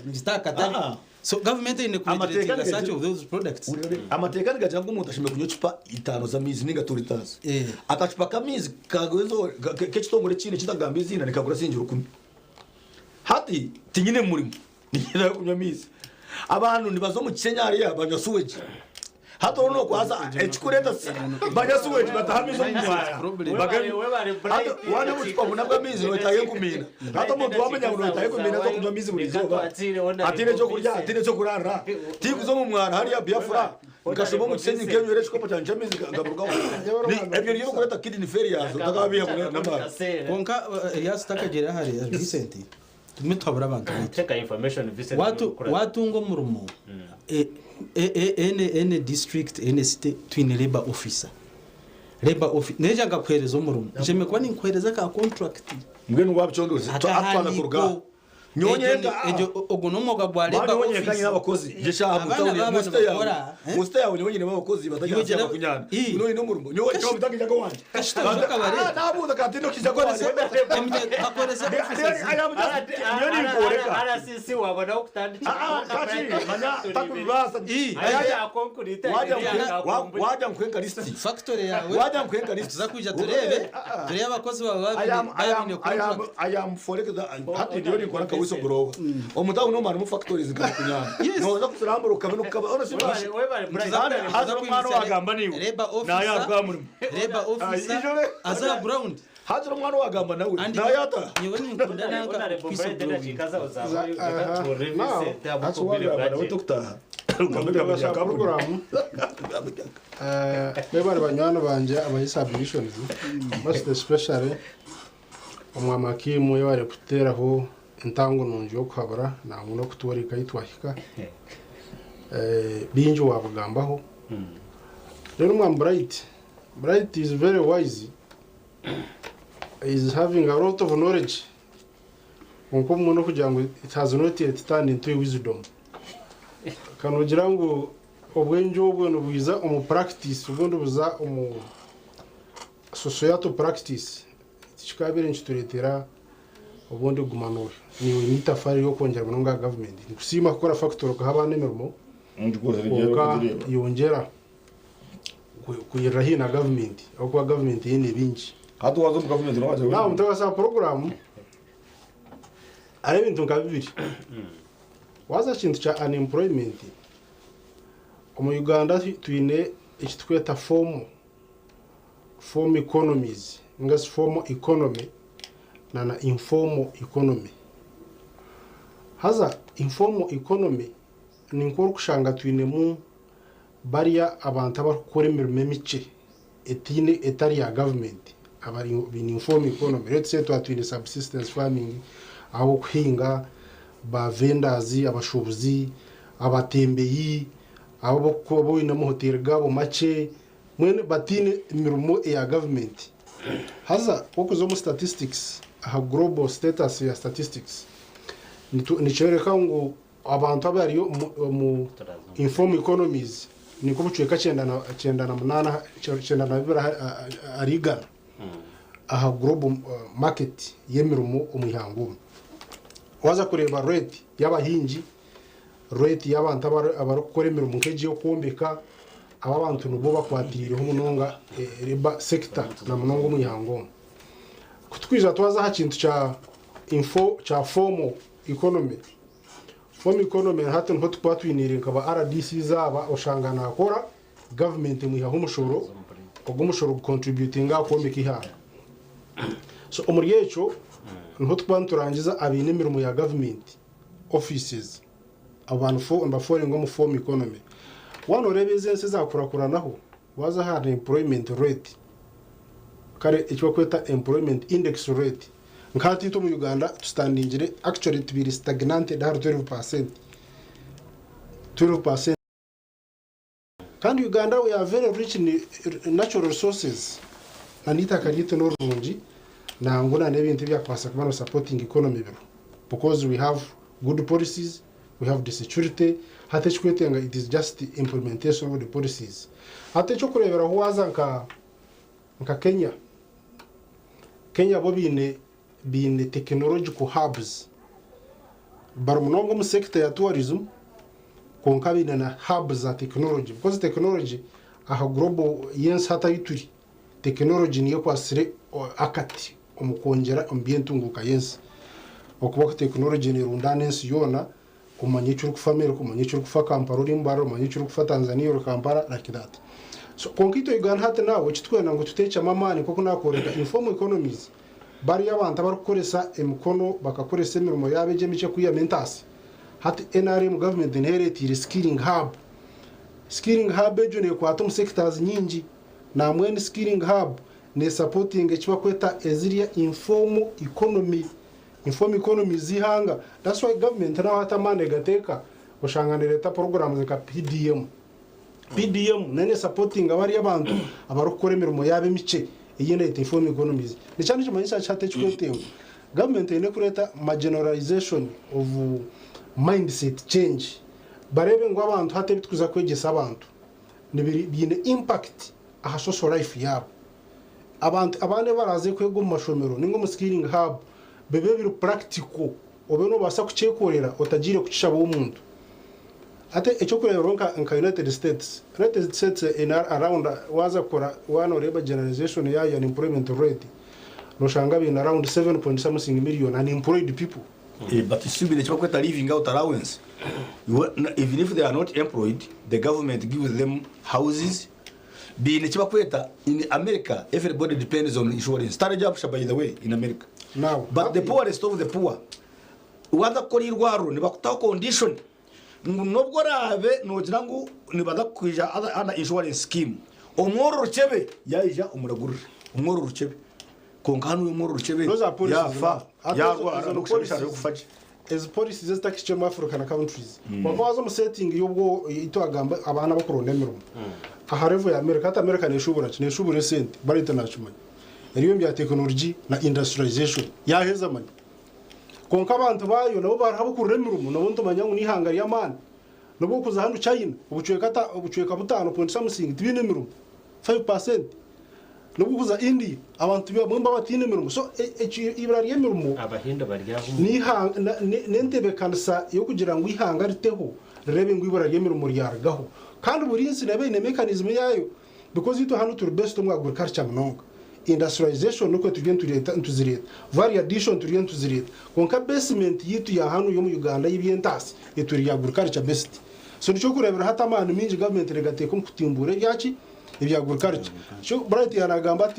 nzitakata so government ine kuretinga such of those products amateka ngajya ngo umuntu ashime kunyocupa 5 za mizi ningaturitaza akacupa kamizi kagwezo kechitongore chine chitagambe zina nikagura sinjiro 10 hati tinyine murimo nigira kunywa mizi abantu nibazo mu Kenya ya banyasuweje hato no kwaza echikureta banyasuweje batahamizo mumwaya bagani wana muchipa munabwa mizi no taye kumina hato muntu wamenya ngo taye kumina zo kunywa mizi buri zoba atire cyo kurya atire cyo kurara tikuzo mu mwana hari ya Biafra Nikasoma mu kisenyi kenyu rero chikopo cyanje mizi gaburuka. Ebyo ryo kureta kidney failure utakabiya n'amara. konka Elias takagera hari Vincent tumwe twabura abantu Take information Vincent. watu ngo murumo ene district ene state twine labor officer neja ngakwereza umurumo jeme kwa ninkwereza ka contract Mbwe ngwabchondoze atwana kuruga. Nyonyenda ogonomo gwa labor nyonyeka nyina officer abakozi jesha musta yawe nyonyine abakozi batajya kunyana none no murumbo nyowe cyo bitakija ko wanje kashituka bare nabuza katino kiza ko wanje bakoreza nyoni bikoreka RCC wabona ukutandika kachi manya takubibasa aya concrete wajya nkwenga list factory yawe wajya nkwenga list tuzakuja turebe abakozi bawe I am for it hati ndio ni kwa kawiso bro omutaho no manu factories ngakunyana no za kusurambura ukabona ukabona sibaje haza umwana wagamba niwe na yarwa muri labor officer aza ground haza umwana wagamba nawe na yata nyewe nikunda nanga kwisogoro that's why we tukutaha bebari banywana banje abayisubmissions most especially omwamakimu yabare kuteraho intango nungi yo kuhabura nangu no kutuwarika yitwahika binjo wabugambaho rero mwam bright is very wise, is having a lot of knowledge nko umuntu kugira ngo it has not yet turned into wisdom kanogira ngo obwenjo obwo no bwiza omu practice ubundi buza omu societal practice kikabire nchituretera ubundi gumanura ni nitafari yo kongera munonga government kusima gukora factory ko habane mirimo yongera kuyirahina government akwa government yene bingi hatu wazo mu government no waje na umutaka sa program ari bintu kabibiri waza kintu cha unemployment mu Uganda twine ikitweta form economies ngas formal economy na informal economy. Haza informal economy ni nkuru kushanga twine mu bariya abantu abakora imirimo mice etine etari ya government abari bini informal economy. Let's say twine subsistence farming aho kuhinga ba vendors abashubuzi abatembeyi abo ko ina mu hotel gabo mace mwene batine imirimo ya government. Haza okuzo mu statistics aha global status ya statistics nichereka ngo abantu abari mu informal economies niko bucweka 9 arigana aha global market yemirumo umuhango waza kureba rate y'abahinji rate y'abantu abarokora imirumo nkeje yo kuombeka aba bantu nubo bakwatiriho munonga reba sector na munongo umuhango kutwiza twaza hakintu cha formal economy. Formal economy hatu nko twatwinire nkaba RDC zaba oshangana akora government mu yaho mushoro ogumushoro contributing akombeka ihara. So umuriyecho nko twanturangiza abinemirimo ya government offices abantu for ngo mu formal economy wano rebizense zakurakuranaho waza ha employment rate kare icyo kweta employment index rate nkati to mu Uganda standingire actually to be stagnant dar 12%. Kandi Uganda we are very rich in natural resources anita kalito no rungi na ngona nebintu bya kwasa kubano supporting economy biro because we have good policies, we have the security hata chikwete nga it is just the implementation of the policies. Hata cyo kurebera ho waza nka Kenya bo bine technological hubs barmunongo mu sector ya tourism konka bine na hubs za technology because technology aha global yens hata yituri technology niyo kwasire akati omukongera ambiente nguka yens okuba technology ni rundane nsi yona kumanye cyo kufamira kumanye cyo kufa Kampala rimbaro kumanye cyo kufa Tanzania ro Kampala like that. So konkito Uganda hata nawe kitwena ngo tutecha mamani koko nakoreka informal economies bari abantu abakoresa emikono bakakoresa imirimo yabeje mice kuya mentasi hati NRM government inherit skilling hub skilling hub ejo ne kwata mu sectors nyingi na mwene skilling hub ne supporting ekiba kweta eziria informal economy zihanga. That's why government now hata mane gateka ushangana leta programs ka PDM nene supporting abari abantu abarukora emirimo yabe mice iyene informal economies ni cyane cyamanyisa cyate cywetewe government ine kureta ma generalization of mindset change barebe ngo abantu hate bitkuza kwegesa abantu nibine impact aha social life yabo abantu abane baraze kwego mu mashomero ningo mu skilling hub bebe biri practical obeno basa kucekorera otagire kucishaba umuntu ate echo kureba ronka in United States in around waza kora one or generalization ya unemployment rate no shanga bin around 7.something million unemployed people. But you see the chocolate living out allowance. Even if they are not employed, the government gives them houses. Being in America, everybody depends on insurance. Start job, by the way, in America. Now, but the poorest of the poor, what the Korean condition. Nobwo rabe nogirango nibada kwija other insurance scheme omoro ruchebe yaija umuragurira omoro ruchebe konkanu omoro ruchebe yafa yarwa no kushaka kufaje as policies zitakichema African countries bakwaza mu setting yobwo itwagamba abana bakuronda emiro aha revo ya America hata America neshubura sente bari international eriyo bya technology na industrialization yaheza mani konka abantu bayo nabo barahabukurira emirumu nabo ntumanyangu ni hangari y'amani nabo kuza hano China ubucweka butano point something tibine emirumu 5% nabo kuza India abantu bamwe batine emirumu so ibirari y'emirumu abahinda baryaho ni nentebe kansa yo kugira ngo ihangariteho rebe ngo ibirari y'emirumu ryargaho kandi burinsi nabe ne mechanism yayo because ito hano turi best mu agriculture mnonga industrialization nuko tugenda tuzireta variation tugenda tuzireta konka basement yitu ya hano yo mu Uganda y'ibyentasi eturi ya agriculture best so nico kurebera hata amana minji government regateka kutimbure yaki ibya agriculture cyo bright yanagamba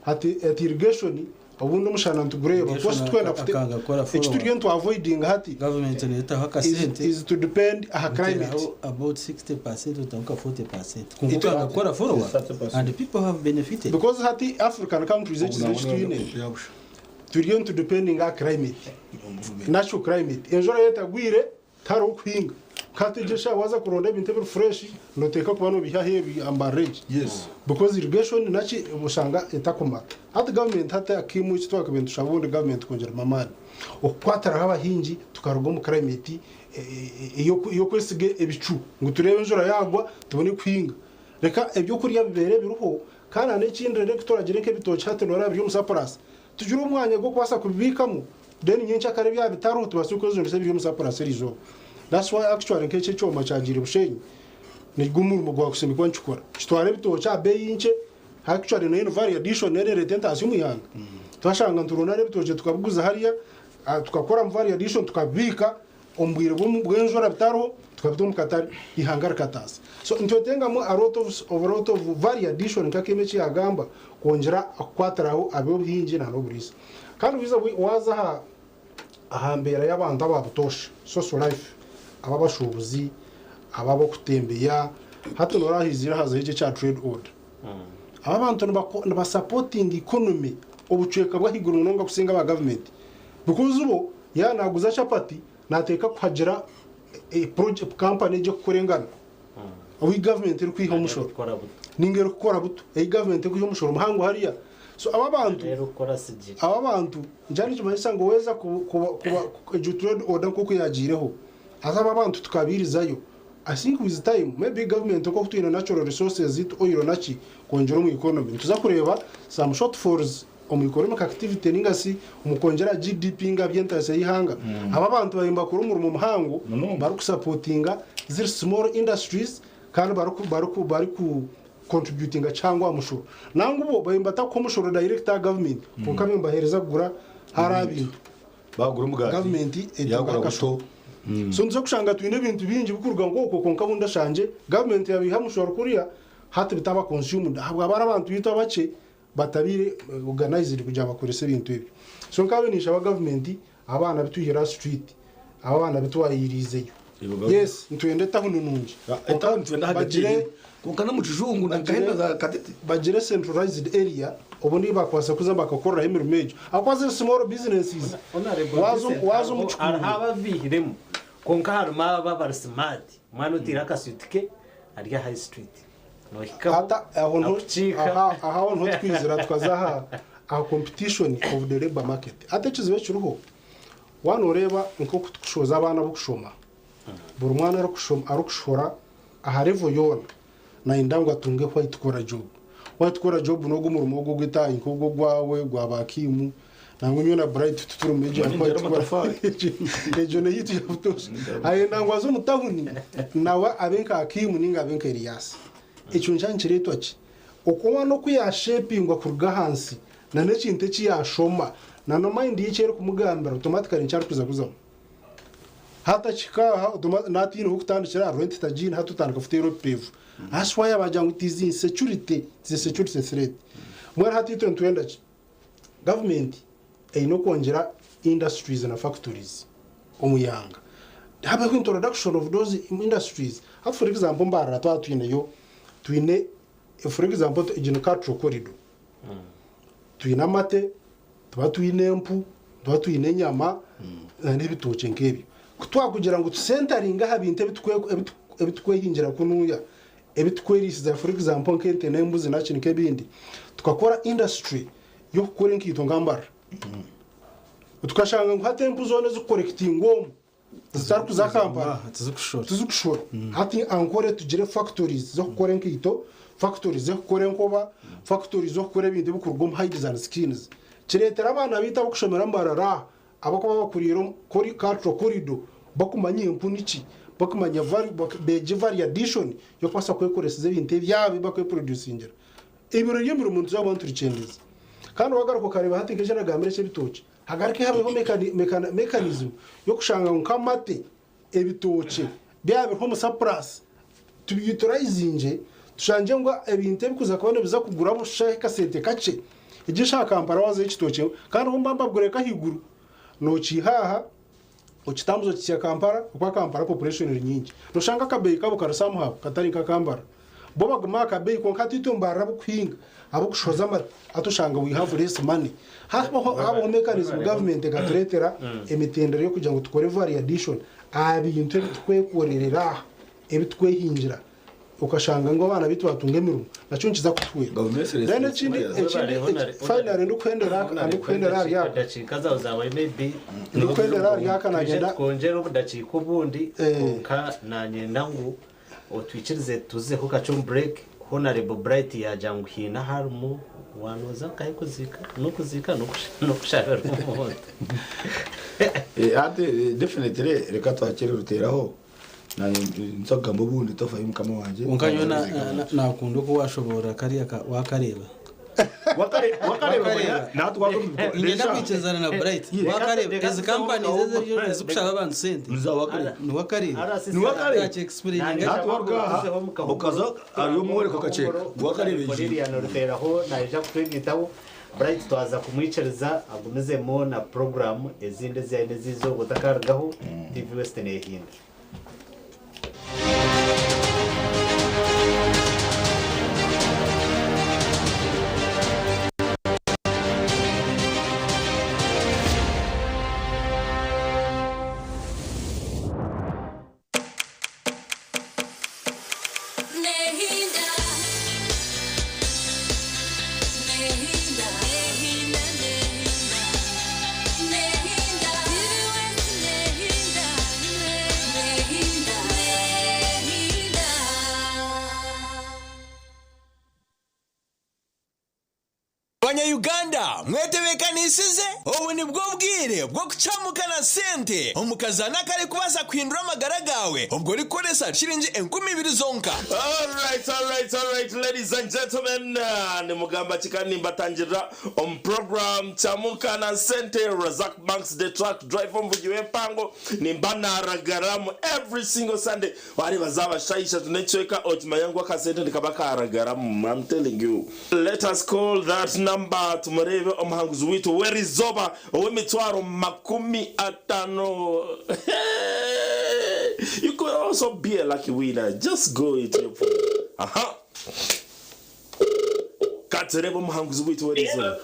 ati irrigation ubundi umushana ntugureba post twenda kufite ekitugenda to avoiding hati government neta hakasente is to depend a climate about 60% utanka 40% kumbuka gakora forward and the people have benefited because hati African countries tugenda to depending a climate natural climate enjora yeta gwire taro kwinga kati jesha waza kuronda ibintu fresh noteka kubano bihahe ambarage yes because irrigation nachi ubushanga etakoma hata government hata akimu kitwaka bintu shabundi government kongera mamani okwatara abahingi tukarugo mu climate iyo kwesige ebicu ngo turebe enjora yagwa tubone kwinga reka ebyo kuriya bibere biruho kana n'ikindi reka turagire bitoki hata nora byo musaparasi tugira umwanya go kwasa kubikamo then nyinshi akare bya bitaruho tubasuko zo byo musaparasi rizo. That's why actually nkeche choma chagira bushenyi ni gumuru mugwa kusemikwa nchukora kitware bitoki abeyinche actually no variation nere retentasi umuyanga twashanga nturona bitoki tukabuguza hariya tukakora variation tukabika ombwire bw'enjora bitaruho tukabito mukatari ihangara katasi so ntotengamo a lot of variation nkakemechi yagamba kongera akwataraho abo bihinje na no burisa kandi biza waza ahambera y'abantu ababutosha social life ababashubuzi ababo kutembeya hato norahizira haza hije cha trade order abantu naba supporting economy obucweka bwahiguru nonga kusinga ba government because ubo yanaguza chapati nateka kuhagera project company je kurengana awi government iri kwiha umushoro ningero gukora buto government iri kwiha umushoro muhango hariya so ababantu njani cyumanyisa ngo weza kuba trade order kuko yagireho azaba abantu tukabirizayo I think with time maybe government ko kutwina natural resources it oil nachi kongera mu economy tuza kureba some shortfalls mu economic activity ningasi umukongera GDP ngabyentase yihanga aba bantu bayimba kuri mu muhango bari kusupportinga zir small industries kandi bari ku contributing cyangwa amushoro nangu bo bayimba ta komushoro direct government ko kamemba hereza gura harabi bagura umugati government yagura guto so nzo kushanga twine bintu bingi bikurwa ngo konka bunda shanje government yabiha mushoro kuriya hati bitaba consumed habwa barabantu yita bace batabire organized kujya bakorese ibintu ibi so nkabenisha aba government abana bituhira street abana bitwayirizeyo yes ntwende taho nunungi eta ntwenda hagati konkana mu kijungu na gahenda za katete bagire centralized area ubundi bakwasa kuza bakakora imirimo ejo akwaze small businesses wazo mu arahaba vihiremo konka haruma baba smart mwana utira kasutike ari high street no hikabo hata aho nto twizira twazaha a competition of the labor market ate kizibe kiruho wano ureba nko kushoza abana bo kushoma buri mwana ari kushora aha level yona na indangwa tunge white collar job no gumurimo go gwita inkogo gwawe gwabakimu nangwe myona bright tuturu meje akwa ejo ne yitu yafutos aye nangwa zo mutahuni nawa abenka akimu ninga abenka Elias echo njanchire toki okwa no kuyashapingwa kuruga hansi na nekinte kiyashoma na no mind yichere kumugambira automatically nchari kuza hata chikaha natino hukutandikira rent tajini hatutandika futero pevu aswaya bajangu tizi security threat mwana hatito ntwenda government no kongera industries na factories omuyanga habe ku introduction of those industries for example mbara twatwineyo twine for example ejinokatro corridor twina mate twatwine empu twatwine nyama n'ibitoke nkebi kutwakugira ngo centeringa habinte ebitwehingira kunuya ebitwerisiza for example nkente nembuzi nakinike ebindi tukakora industry yo gukora nkito ngambara tukashanga ngo hate empu zone zikorecting om zitari kuza Kampala tuzukushora hati ankore tugire factories zo gukora nkito factories zo gukora nkoba factories zo gukora ebindi bikurwa hides and skins kiretera abana bita bukushomera mbarara abakuba bakuriro kuri katro corridor bakumanye impuniki bakumanya beje variation yo pasa kwekoresiza ibintu byabe bakwe producing ibiro yemiro umuntu zabantu ricendeza kandi wagaruko kareba hatekeje na gamere cye bitoke hagarike habeho mechanism yo kushanga nkamate ebitoke byabe nko musapras tubiyutilizinge tushanje ngo ebintu bikuza kubona biza kugura bo shaka sente kace igisha Kampala waze ikitoke kandi umbamba bugureka higuru no chihaha uchitamzo cya Kampala kwa Kampala population iri nyingi rushanga kabeyi kabo karasamuha katari ka Kampala bo baguma kabeyi ko nkatito mbara bukwinga abo kushoza amata atushanga we have less money habo mechanism government gaturetera emitendero yo kugira ngo tukore variation abintu bitwekorerera ebitwehingira ukashanga ngo abana bitu batunge mirumo naco nkiza kutwera then chindi finally ndukwendera yaka kaza uzawe maybe ndukwendera yaka nagenda kongera ubudakika ubundi konka nanyenda ngo otwikirize tuze ko kacum break honorable bright yajangu hina harumu wanoza kai kuzika no kushaka rumuntu ate definitely reka twakire ruteraho na nzoga mubundi tofahimu kama wanje unkanyo nakunda ko washobora kariya wakareba wakareba natwa ingenda kwicezana na bright wakareba as company zeze kushaka abantu sente ni wakareba explain natwa ukaza ariyo muhore ko kace wakareba iri yanoruteraho naje kwegitaho bright twaza kumwicereza agumezemo na program ezinde zine zizo gutakargaho TV Western ehinda Uganda mwetebekanisize ubu ni bwo bwire bwo kucamukana sente umukazana kare kubaza kwindura amagara gawe ubwo rikoresa shiringi 20,000 zonka. Alright ladies and gentlemen, ni mugamba chikani mbatangira program chamukana sente Razak Banks the truck driver mvugiwe pango ni mbanaragaramu every single Sunday wari bazaba shayisha tunecheka otimayangu akasente ndikabaka aragaramu. I'm telling you, let us call that number tumurebe omuhanguzi witu weri zoba owemitwaro 50. You could also be a lucky winner. Just go into your phone. Katerebo Muhanguzi witu wadizo.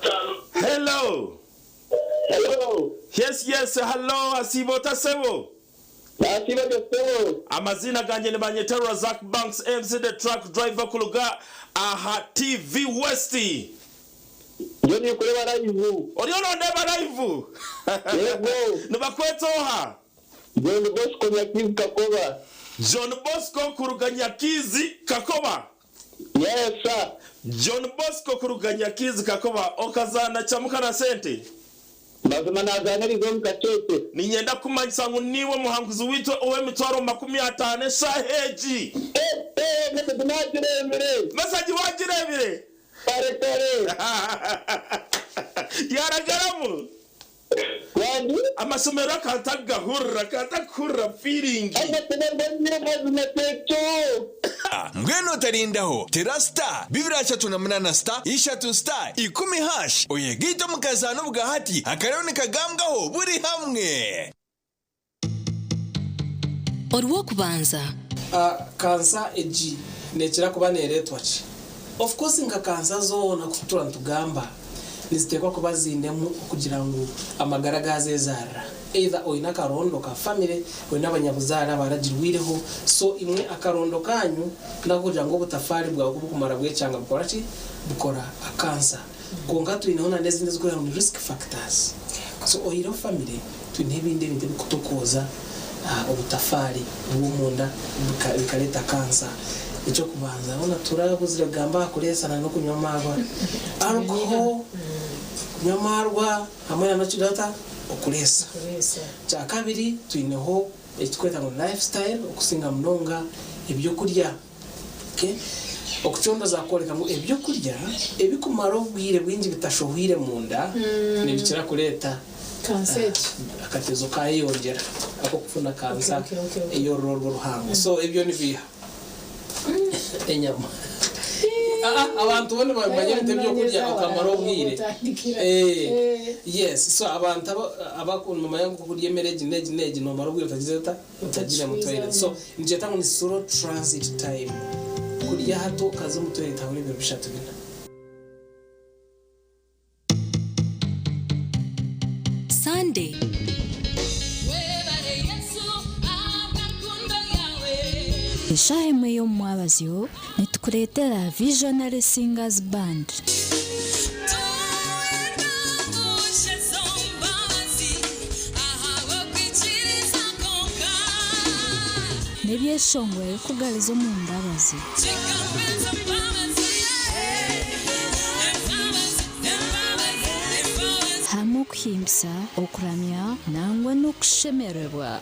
Hello. Hello. Yes, hello, asibo tasebo. Asibo tasebo. Amazina ganje ni banyetera Razak Banks MC the truck driver kuluga aha TV Westi. Joni kuleba live. Oriona ndeba live. Yego. Nubakwetoha. John Bosco Nyakizi Kakoba. John Bosco Kuruganyakizi Kakoba. Yes sir. John Bosco Kuruganyakizi Kakoba okazana chamukana sente. Bazima nazanirizo mukachete. Ninyenda kumanyisa ngo niwe muhanguzi witwe owe mitwaro 50 shaheji. Message wajirebire. Kare. Yaragaramu. Wandi amasomero kantakura feeling. Mbwenu tarindaho terasta bibira chatu na mnana star ishatu star 10 hash oyegito mukazano bugahati akarone kagambwaho buri hamwe. Orwo kubanza kansa eji nekira kuba neretwa ki of course nka kansa zo na kutura ntugamba nizitekwa kuba zindemu kugira ngo amagara gazezara either oina karondo ka family oina abanyabuzara baragirwireho so imwe akarondo kanyu ndakugira ngo butafari bwa kumara bwe cyangwa bukora ki bukora akansa konga twinaho na nezinde ziko ya risk factors so oira family twinebinde binde kutokoza ubutafari bw'umunda bikareta kansa icyo kubanza abona turabuzira gamba akoresana no kunywa amarwa alcohol kunywa amarwa hamwe na chidata okuresa cya kabiri twineho ekikweta ngo lifestyle okusinga munonga ibyo kurya okay okuchondoza koleka ngo ibyo kurya ebikumara ubwire bwingi bitashohire munda nibikira kureta kanseti akatezo kayongera ako kufuna kansa iyo ruhango so ibyo nibiha enyama abantu bone bamanye byo kurya akamaro ubwire yes so abantu abakunda mama yangu kurya mereji neji no maro ubwire utagira mu toilet so nje tangu ni solo transit time kurya hato kaza mu toilet aho ibyo bishatu bina Sunday ishahemwe yo mwabazyo nitukuretera Visionary Singers Band nebyeshongwe kugalizo mu ndabazi hamwe kuhimbisa okuramya nangwa n'okushemererwa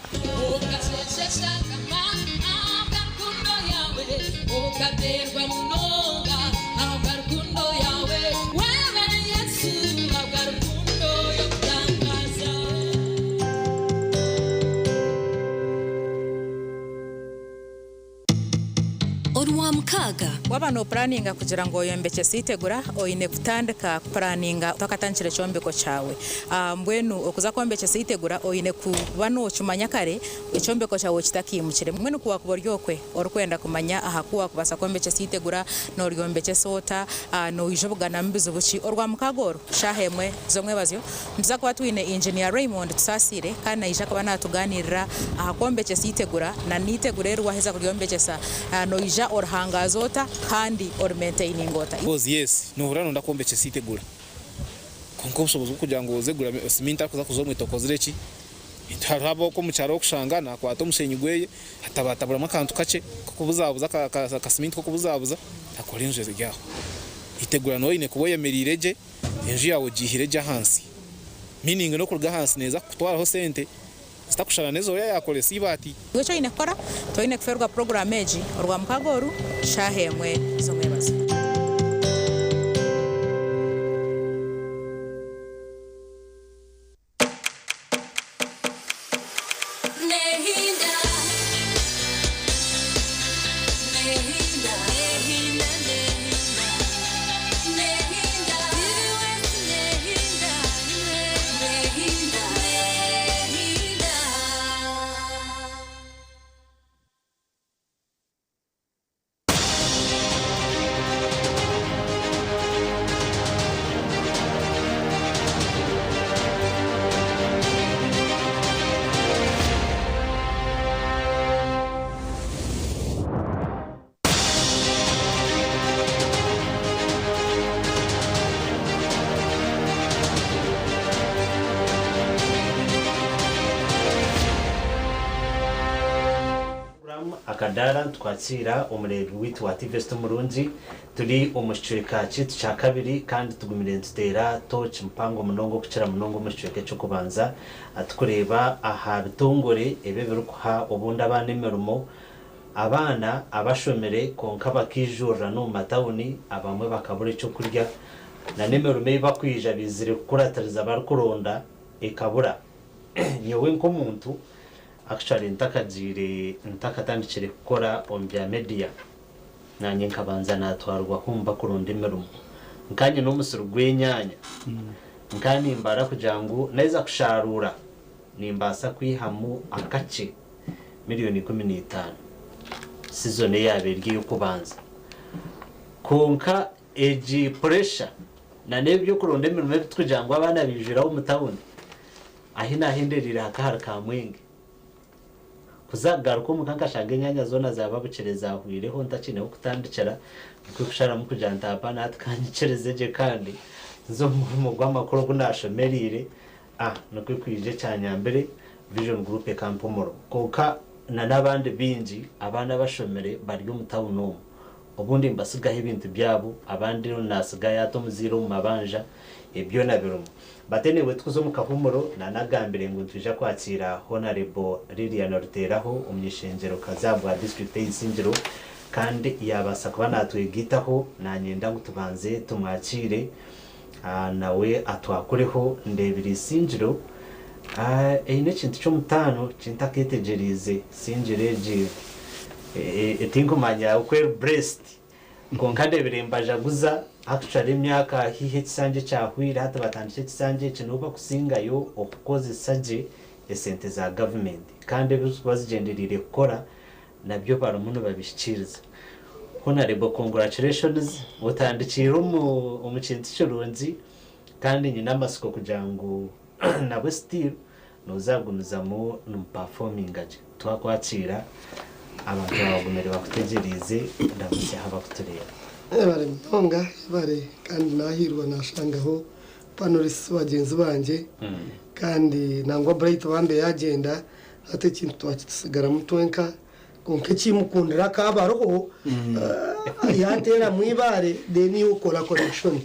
ukaterwa munonga agarukundo yawe wewe Yesu agarukundo yokutangaza Orwa mkaga wabano planninga kugira ngo yombeke sitegura oine kutandika planninga takatanchire chombeko chawe mbwenu okuza kombeke sitegura oine kubano chumanya kare echombeko chawe kitakimukire mwenu kuwa kuboryokwe orukwenda kumanya ahakuwa kubasa kombeke sitegura no ryombeke sota no ijobugana mbizo buchi orwa mukagoro shahemwe zomwe bazyo mbiza kwa twine engineer Raymond tusasire kana ija kabana tuganirira ahakombeke sitegura na nitegure ruwaheza kuryombeke sa no ija orhanga zota kandi or maintaining gota because yes no urano ndakombeke sitegura konko bushobozi kugira ngo uzegura siminta kuza kuzomwe tokozireki itarabo ko mucyaro kushangana kwa to mushenyigweye atabatabura makantu kace ko buzabuza ka siminta ko buzabuza akorenje zigyaho itegura no ine kuboye merireje enji yawo gihireje hansi meaning no kurga hansi neza kutwaraho sente stakushana nezo yakole sibati wecho inekora to inekferwa program eji orwa mkagoru shahemwe zomwebaza program akadara twakira umurebi witu wa TVS Murungi turi umushirika kitu cha kabiri kandi tugumire tutera touch mpango munongo kucira munongo mushirika cyo kubanza atukureba aha bitongore ebeberukuha ubundi abana emerumo abana abashomere konka bakijura no matawuni abamwe bakabure cyo kurya na nemerume bakwija bizire kuratariza barukuronda ikabura nyowe nkomuntu actually ntakatandikire gukora ombya media nanye nkabanza natwarwa kumba kuronda emerumo nkanye n'umusuru gwenyanya nkani mbara kujangu naiza kusharura nimbasa kwihamu akace miliyoni 15 season yaberye yo kubanza konka eji pressure na nebyo kuronda emerumo bitujangwa abana bijiraho mutawuni ahina hinderira hakahara ka mwenge kuzagaruka mukanka shanga nyanya zona zaba bucereza hwireho ntakineho kutandikira kukushara mu kujanta apana atkanyicerezeje kandi zo mu gwamakuru kunashomerire no kwikwije cyanyambere Vision Group Kampomoro koka na nabandi binji abana bashomere bari umutawuno ubundi mbasigaho ibintu byabo abandi nasigaye atomuziro mu mabanja ebyo nabirumo batenewe tuzo mu Kahumuro na nagambire ngo tuje kwakira Honorable Lilian Ruteraho umyishengero kazabwa district y'Isingiro kandi yabasa kuba natwegitaho nanyenda gutubanze tumwakire nawe atwakureho ndebiri Isingiro ine kintu cyo mutano kintaketegerize singireje etinko manya ukwe breast konkade birembaja guza actually myaka hihe kisanje cyahwira hata batandike kisanje kinuba kusingayo okukoze saje esente za government kandi bazigenderire gukora nabyo baramuntu babishikiriza Honorable congratulations utandikira umukintu cy'urunzi kandi nyina amasiko kujango nawe still nozagunuzamo no performing aje twakwakira abantu bagumere bakutegereze ndabise haba kutureba bare mtonga bare kandi nahirwa nashangaho panorisi bagenzi banje kandi nangwa bright bambe yagenda ate kintu twakisigara mutwenka konke kimukundira kabaroho yatera mwibare deni ukora correction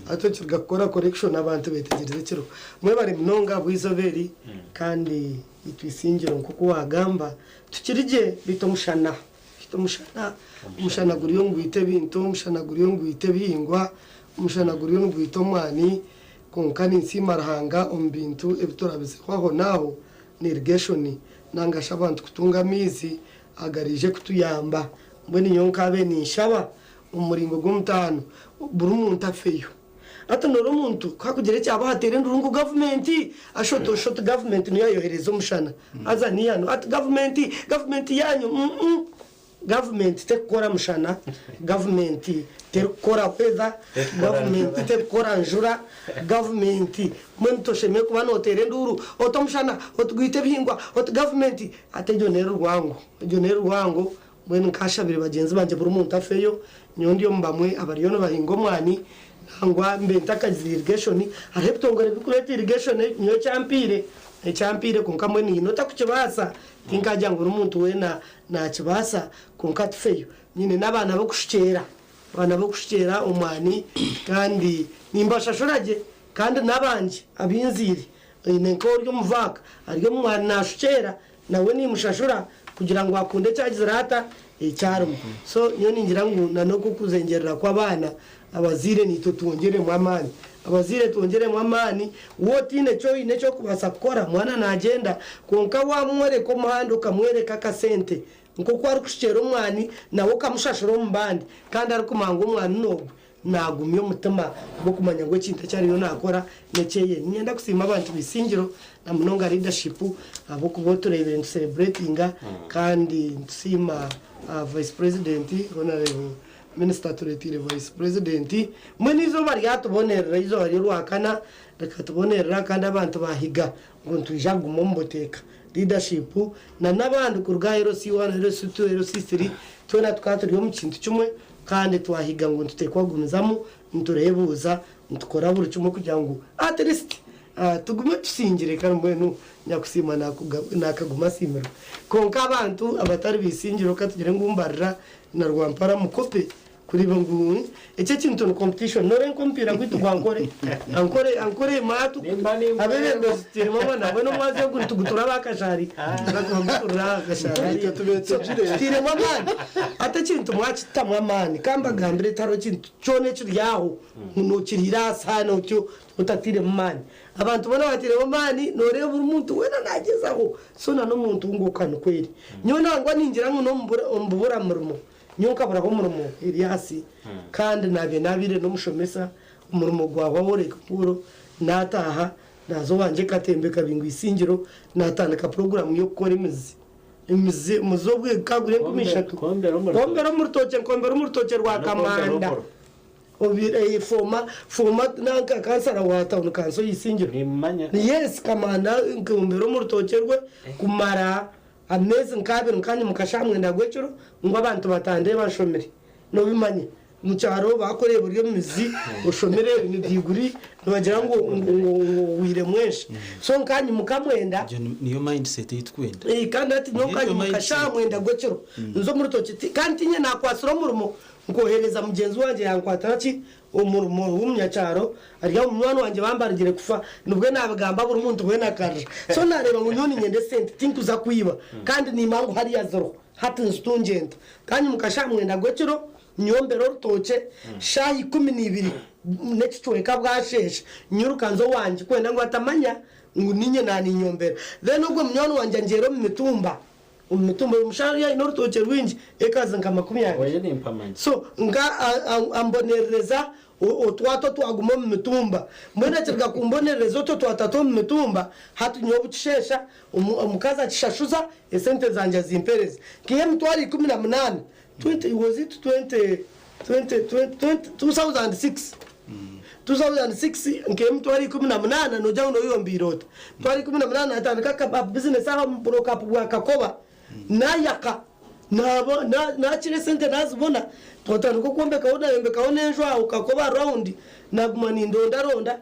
ato kigakora correction abantu betegereze kiro mwe bare mnonga bwizoberi kandi itwisingiro nkuko wagamba tukirije bitomushana umushana guriyo ngwite bintu umushana guriyo ngwite bihingwa umushana guriyo ngwite mwani konkani nsima rahanga ombintu ebitorabizikwaho naho ni irrigation nangasha abantu kutunga mizi agarije kutuyamba mbone nyonkabe nishaba umuringo gw'umutano buri umuntu afeyo atonoro umuntu kakugere cyaba hatere ndurungu government shot government niyo yohereza umushana azani hano at government yanyu government tekora mushana government tekora weather government tekora njura government muntu sheme kuba notere nduru otomushana otugwite bihingwa government atejonero rwango mwene nkashabire bagenzi banje buri umuntu afeyo nyondi yo mbamwe abariyo no bahingo mwani nangwa mbentaka irrigation areptongore bikurete irrigation nyo champire kunkamwe ni nota kuchibasa tinkaja ngo umuntu wena na kibasa kunkatfeyo nyine nabana bokushikera umwani kandi nimbashashuraje kandi nabanje abinziri nenko ryo muvaka aryo mwana nashukera nawe ni mushashura kugira ngo akunde cyagizira hata icyarumo so nyo ningira ngo nanoko kuzengerera kw'abana abazire nitutongere mu amani abazire tuongere mu amani wotine cyo kubasa gukora mwana nagenda konka wamwere ko muhando kamwereka kasente nko kwari kushikera umwani nawo kamushashuro mu bandi kandi ari kumanga umwani no nagumye umutima bwo kumanya ngo kinta cyari yo nakora nekeye nyenda kusima abantu bisingiro na munonga leadership abo kuboturebera celebrating kandi nsima vice president honorable minister to retire vice president mwene izo bari yatubonera izo bari rwakana reka tubonera kandi abantu bahiga ngo ntujaguma mboteka leadership na nabandi ku rwahero C1 hero C2 hero C3 tuna twaturiyo mu kintu cyumwe kandi twahiga ngo tutekwagumizamo nturebuza ntukora buri cyumwe kugira ngo at least tugume tusingire kandi mbwenu nyakusima nakaguma simirwa konka abantu abatari bisingiro katugire ngumbarira na rwampara mukope kuri bongu ece kintu no competition no ren compira kwitu gwankore ankore matu abebe ndositire mama na beno mwaze gutura bakashari bakumbura gashari tire mama ate kintu mwachita mwamani kamba gambire taro kintu chone chiryaho no kirira sana utyo utatire mumani abantu bona batire mumani no reba umuntu wena nagezaho sona no muntu ngokano kweri nyona ngwa ningira ngo no mbura murumo nyuka bara ko murumo Eliasi kandi nabire no mushomesa umurumo gwawe woreka kuro nataha nazo wanje katembe kabingu isingiro natandika program yo gukora imizi muzobwe kagure kumishatu kombero murutoke rwa kamanda obire foma nanka kansara wata unukanso yisingiro yes kamanda kombero murutoke rwe kumara amezi nkabiri nkanye mukashamwe ndagwecuro ngo abantu batande bashomere no bimanye mucyaro bakoreye buryo mizi ushomere imidiguri bagira ngo wire mweshe so nkanye mukamwenda niyo mindset yitwenda kandi ati nkanye mukashamwe ndagwecuro nzo murutoki kandi nye nakwasura murumo ngohereza mugenzi wanje yankwataki umurumo w'umunyacaro ariya umwana wanje bambarigire kufa nubwo nabagamba buri muntu we nakarra so nareba ngo nyoni nyende sente tinkuza kwiba kandi ni mangu hari yazoro hati nstungenda kandi mukashamwe ndagwecuro nyombero rutoke shayi 12 next week bwasheshe nyurukanzo wanje kwenda ngo atamanya ngo ninye nani nyombera then ubwo mnyoni wanje ngero mu mitumba umushari ino rutoke rwinji ekaza nka 20 so nga ambonereza otwato twaguma mu mitumba mwena kirga kumbonereza otwatato mu mitumba hatu nyobucheshesha umukaza kishashuza esente zanje zimpereza kiye mtwali 18 20 was it 2006 2006 nke mtwali 18 no jawo no yombirota mtwali 18 atandika ka business aha mbroka bwa kakoba nayaka na chile sente nazibona twatanduko kuombe kaona yembe kaona enjo aho kakoba round nagumani ndonda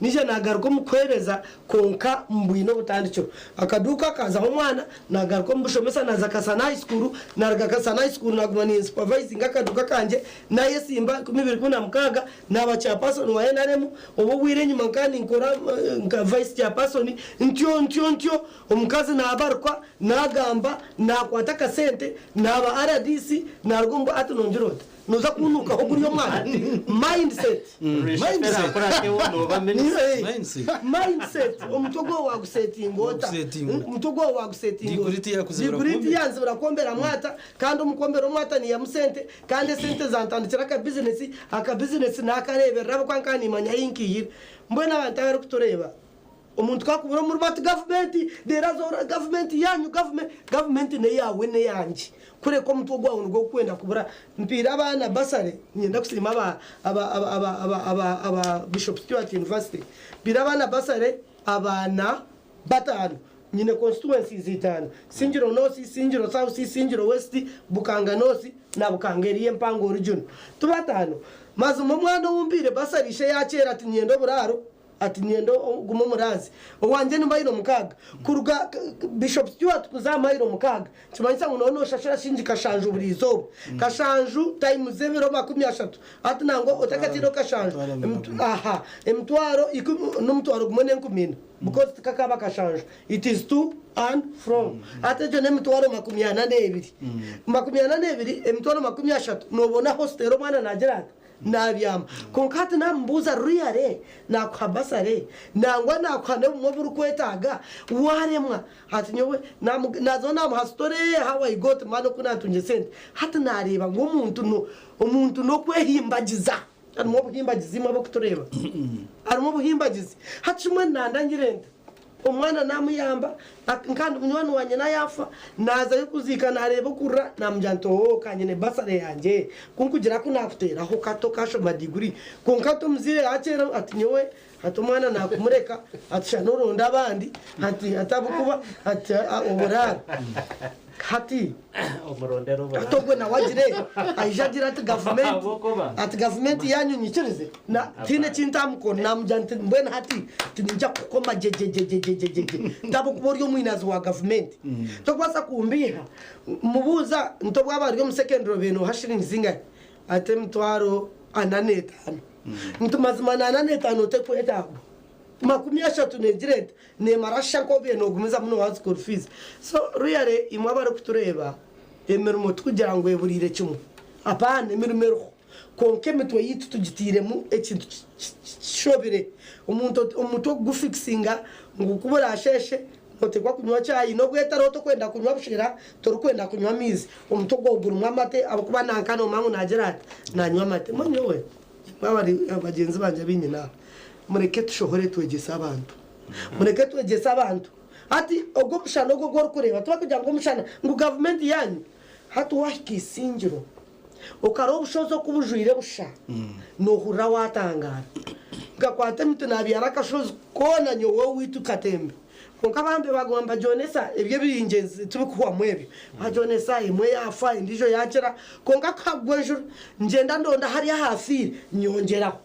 nije nagaruko mukwereza konka mbwino butandicho akaduka kaza umwana nagaruko mbushomesa nazakasana high school naragakasana high school nagumani supervising akaduka kanje naye simba 2016 nabacha person wa NRM obo wire nyuma kandi nkora nka vice chairperson ntyo omukazi nabarwa nagamba nakwataka sente naba RDC narugombo atunonjirota noza kunuka ho kuri yo mwana mindset umutego wa gusetingota umutego wa gusetingota diguriti yanze barakombera mwata kandi umukombero mwata ni ya musente kandi sente zantandikira aka business nakarebera kwankani manya yinkiyire mbona abantu bari kutureba umuntu kakubura muri bat government derazora government yanyu government ne yawe ne yanje kure ko mutogwa ngo kwenda kubura mpira abana basare nyenda kusima aba Bishop Stewart University mpira abana basare abana batanu nyine constituencies zitanu Singiro North Singiro South Singiro West Bukanga North na Bukangeriye mpango region tubatanu maze mu mwana wumbire basarishe yakera ati nyendo buraro ati nyendo gumo murazi wanje nimbayiro mukaga kuruga Bishop Stewart kuzama mukaga kimanyisa ngo no shashira shinji kashanju burizo kashanju time 0:30 ati nango otakatiro kashanju emtwaro n'umtwaro gumone nkumina because kakaba kashanju it is to and from ati jone mtwaro 82 emtwaro 30 nobona hostero mwana nageraka nabyama konkati nambuza ruyare nakwabasare nangwa nakwane mu buru kwetaga waremwa hati nyowe nazo namhastore how I got mano kunatunje sente hati nareba ngo umuntu no kwehimbagiza arimo buhimbagizi mabo kutureba arimo buhimbagizi hati mwe nandangirende umwana namuyamba kandi umunywana wanye nayafa naza yukuzika nareba kurra namjanto kanyene basare yanje kunkugira ko nakutera ho kato kasho madiguri kunkato muzire acera ati nyowe hatumwana nakumureka atisha noronda abandi ati atabukuba ati oborara hati umurondero bora atogwe na wagire ayijagira ati government yanyu nyikirize na tine cintamko namjante mbena hati tinja kukoma jejejejejeje ndabo kuboryo mwinazi wa government tokwasa kumbiha mubuza ntobwa bari mu secondary beno hashiringi zinga ate mtwaro ananetano ntumazimana ananetano tekwetabo makumi ashatu negirete ne marasha ko beno gumiza muno wa school fees so really imwe bari kutureba emirimo tukugira ngo eburire kimwe apana emirimo konke mitwe yitu tugitiremu ekintu shobire umuntu gufixinga ngo kubura asheshe otekwa kunywa cyayi no gweta roto kwenda kunywa bushira tori kwenda kunywa mizi umuntu gogura umwamate abakuba nankano mangu nagerate nanywa amate monyowe babari abagenzi banje binyina mureke tushohore twegesa abantu mureke twegesa abantu ati ogo mushana ogo gor kureba twakugira ngo mushana ngo government yanyu hatu wahikisingiro okaro bushozo kubujwire busha no hura watangara ngakwate mtu nabyara kashozo kona nyowe witu katembe konka bambe bagomba jonesa ebye biringenzi tubikuwa mwebyo bajonesa imwe yafa indijo yakira konka kagwejo ngenda ndonda hari hafire nyongeraho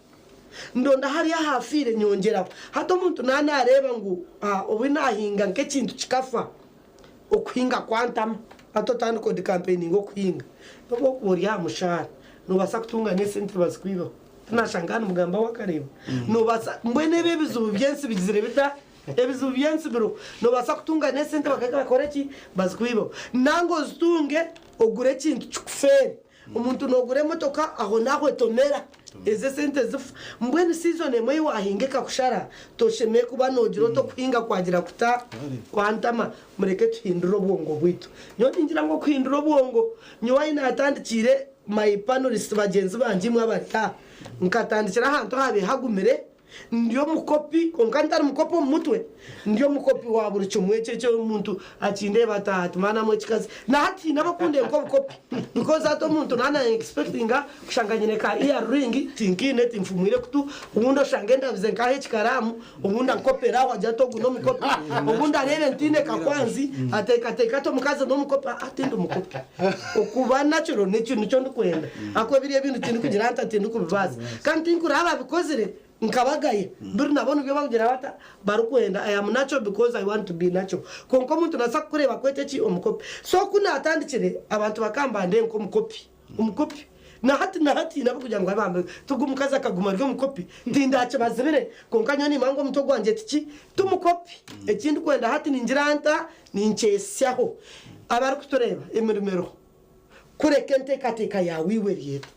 ndonda hari hafire nyongeraho hato muntu nana areba ngo ubu nahinga nke kintu kikafa okuhinga kwantama hato tandiko di campaigning ngo kuhinga babo kubori ya mushara no basa kutunga nesente bazikwiba tunashangana mugamba wakareba no basa mbwene bebizubu byensi bigizire bita ebizubu byensi biro no basa kutunga nesente bakakora ki bazikwiba nango zitunge ogure kintu kikufere umuntu nogure motoka aho naho tomera eze sente zifu mbwene season emwe wahingeka kushara tosheme kuba nogiro to kuhinga kwagira kuta kwantama mureke tuhindura obwongo bwitu nyo ningira ngo kuhindura obwongo nyo wayina atandikire my panelist bagenzi banje imwe abari nkatandikira ahantu habe hagumire ndiyo mukopi konka ntari mukopi mu mutwe ndiyo mukopi wa buri kimwe cyo umuntu akinde batatu mana mu kikazi na hati nabakunde ko mukopi because ato umuntu nana expectinga kushanganyine ka earring tinkine timfumire kutu umuntu ashangenda bize nka hekaramu umuntu nkopera wajya to guno mukopi umuntu arebe ntine ka kwanzi ateka to mukaze no mukopi atinde mukopi okuba natural n'ikintu cyo ndikwenda ako biriye bintu tindi kugira ntati kubibaza kandi tinkuraba bikozire nkabagaye mbiri nabona ubyo bagira bata barukwenda I am natural because I want to be natural konko muntu nasa kureba kwete ki umukopi so kuna atandikire abantu bakambande nko umukopi na hati nabo kugira ngo abambe tugumukaza akaguma ryo mukopi ndindace bazibire konka nyoni mango muto gwanje tiki tumukopi ekindi kwenda hati ninjiranta ninchesyaho abari kutureba emirumero kureke ntekateka yawiwe ryetu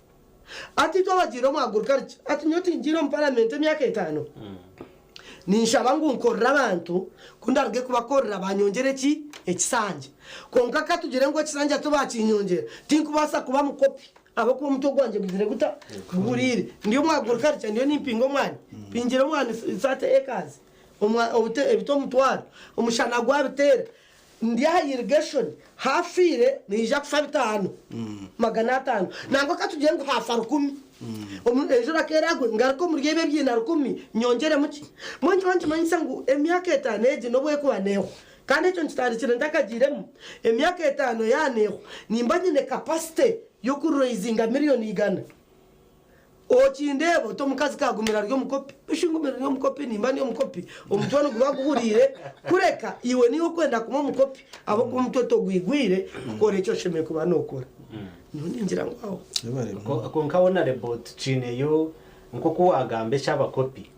ati twabagiro mwagurukari ati nyoti ngiro mu parliament myaka 5 ninshaba ngo nkorra abantu kundarge kubakorera banyongere ki ekisanje konka katugire ngo ekisanje tubakinyongera tinkubasa kuba mukopi abo ku muto gwanje bizire guta kuburire ndiyo mwagurukari cyane ndiyo nimpingo mwana pingire mwana isate ekazi obute ebito mutwara umushana gwabitera ndiya irrigation hafire nija kufa 5 magana 5 nango katugiye ngo hafa 10 ejo rakeragwe ngarako muriyebe byina 10 nyongere muki monje wanje manyisa ngo emyaka 5 eje no bwe kubaneho kandi cyo ntitari ndakagiremo emyaka 5 yaneho nimba nyine capacity yo kuroizinga miliyoni igana okindebo to mukazi kagumira ryo mukopi bishingumira ryo mukopi nimba niyo mukopi umutwana gubaguhurire kureka iwe niyo kwenda kuma mukopi abo ku mutoto gwigwire ukore cyo sheme kuba nokora none ngira ngo ko nkabona report chine yo nko kuwagambe cy'abakopi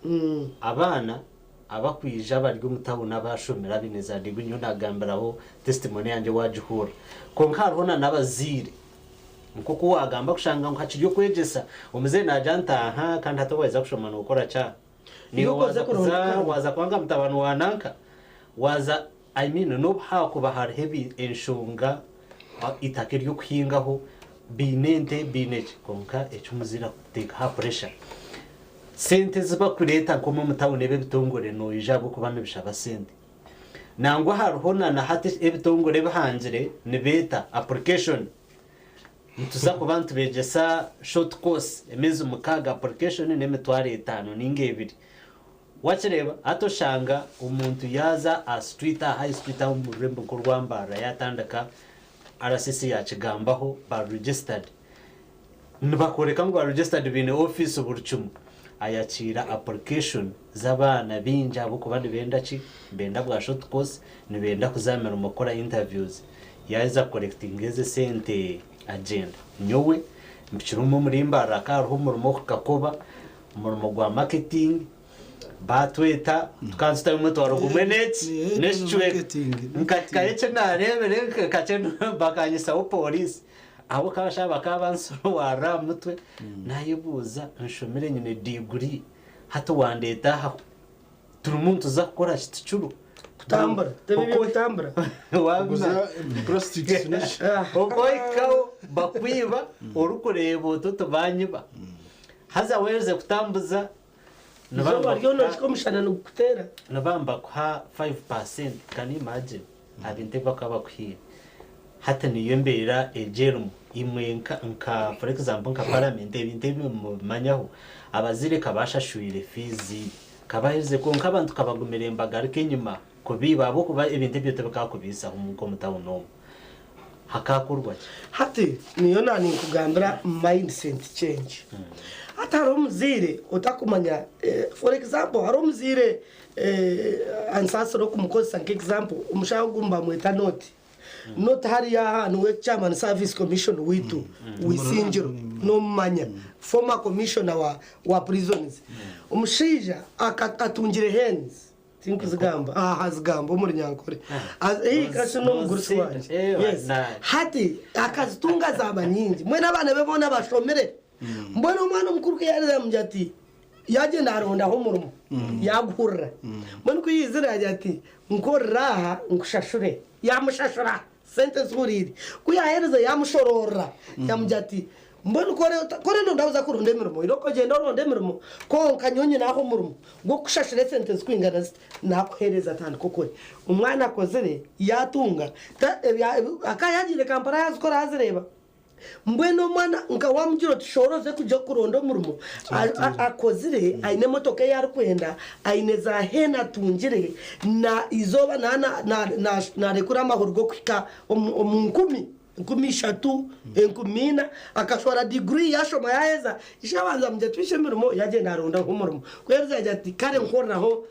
abana abakwija bari umutabona bashomera bineza digwe nyo nagambiraho testimony yanje wajihura ko nkarona nabazire nko kuwagamba kushanga ngo hakiryo kwegesa umuze najanta kandi hataweza kushoma no gukora cha niyo waza kwanga mutabano wananka waza I mean no hakuba har heavy enshunga itakiryo kuhingaho binente bineje konka ecumuzira kuteka ha pressure sente ziba kureta komo mutabone bebitongore no ijabo kubana bishaba sente nangwa haruhona na hati ebitongore bahanjire ne beta application tuza ku bantu begesa short course emeze mukaga application nemetware 5 ningebiri wakireba atoshanga umuntu yaza a street high street mu rembo ko rwambara yatandaka RCC yakigambaho ba registered nibakoreka ngo ba registered bine office uburcumu ayakira application z'abana binja abo kubandi benda bwa short course nibenda kuzamera umukora interviews yaza collecting eze sente agenda nyowe mbikirumo muri imbaraka hariho umurimo kakoba umurimo gwa marketing batweta tukanzita bimwe twarugumwe nechwe nkatikayeche narebere kacheno bakanyisa police abo kabashaba bakabansoro wara mutwe nayibuza nshomere nyine degree hato wandeta ha turumuntu zakora kitchuru kutambara tebibi kutambara waguza prostitution okoikao bakwiba urukurebo toto banyiba haza weze kutambuza nabamba ryono chikomishana nokutera nabamba kwa 5%. Can you imagine abinte bakaba kwiye hata niyembera ejerum imwe nka for example nka parliament ebinte bimanyaho abazire kabasha shuire fizi kabaheze ko nkabantu kabagumiremba garike nyuma kubiba abo kuba ebinte byo tebakakubisa umuko mutawuno hakakurwa hati niyo nani kugambira mindset change hata romuzire utakumanya for example haromuzire ansasoro kumukosa nke example umushangumba mweta not hari ya hanu we chairman service commission witu wisinjiro no manya former commissioner wa prisons umushija akatungire hands tinkuzigamba hazigamba muri nyankore kasi no mugurusi wanje yes hati akazitunga zaba nyingi mwe nabana bebona bashomere mbona umwana mukuru yareza mujati yaje naronda ho murumo yaguhurra mbona kuyizira yati ngorraha ngushashure yamushashura sentence uriri kuyahereza yamushorora yamujati mbona kore ndo ndabuza kuronde mirimo iroko je ndoronde mirimo ko kanyonye naho murumo ngo kushashire sentence kwingana nakuhereza tandi kokore umwana akozere yatunga akayagire kampara yazikora azireba mbweno mwana nka wamujiro tushoroze kuja kuronda murumo akozire aine motoka yari kwenda aine za hena tungire na izoba na rekura amahurgo kwika nkumi shatu nkumina akashora degree yashoma yaheza ishabanza mje twishe mirimo yaje naronda nk'umurimo kwereza yati kare nkoraho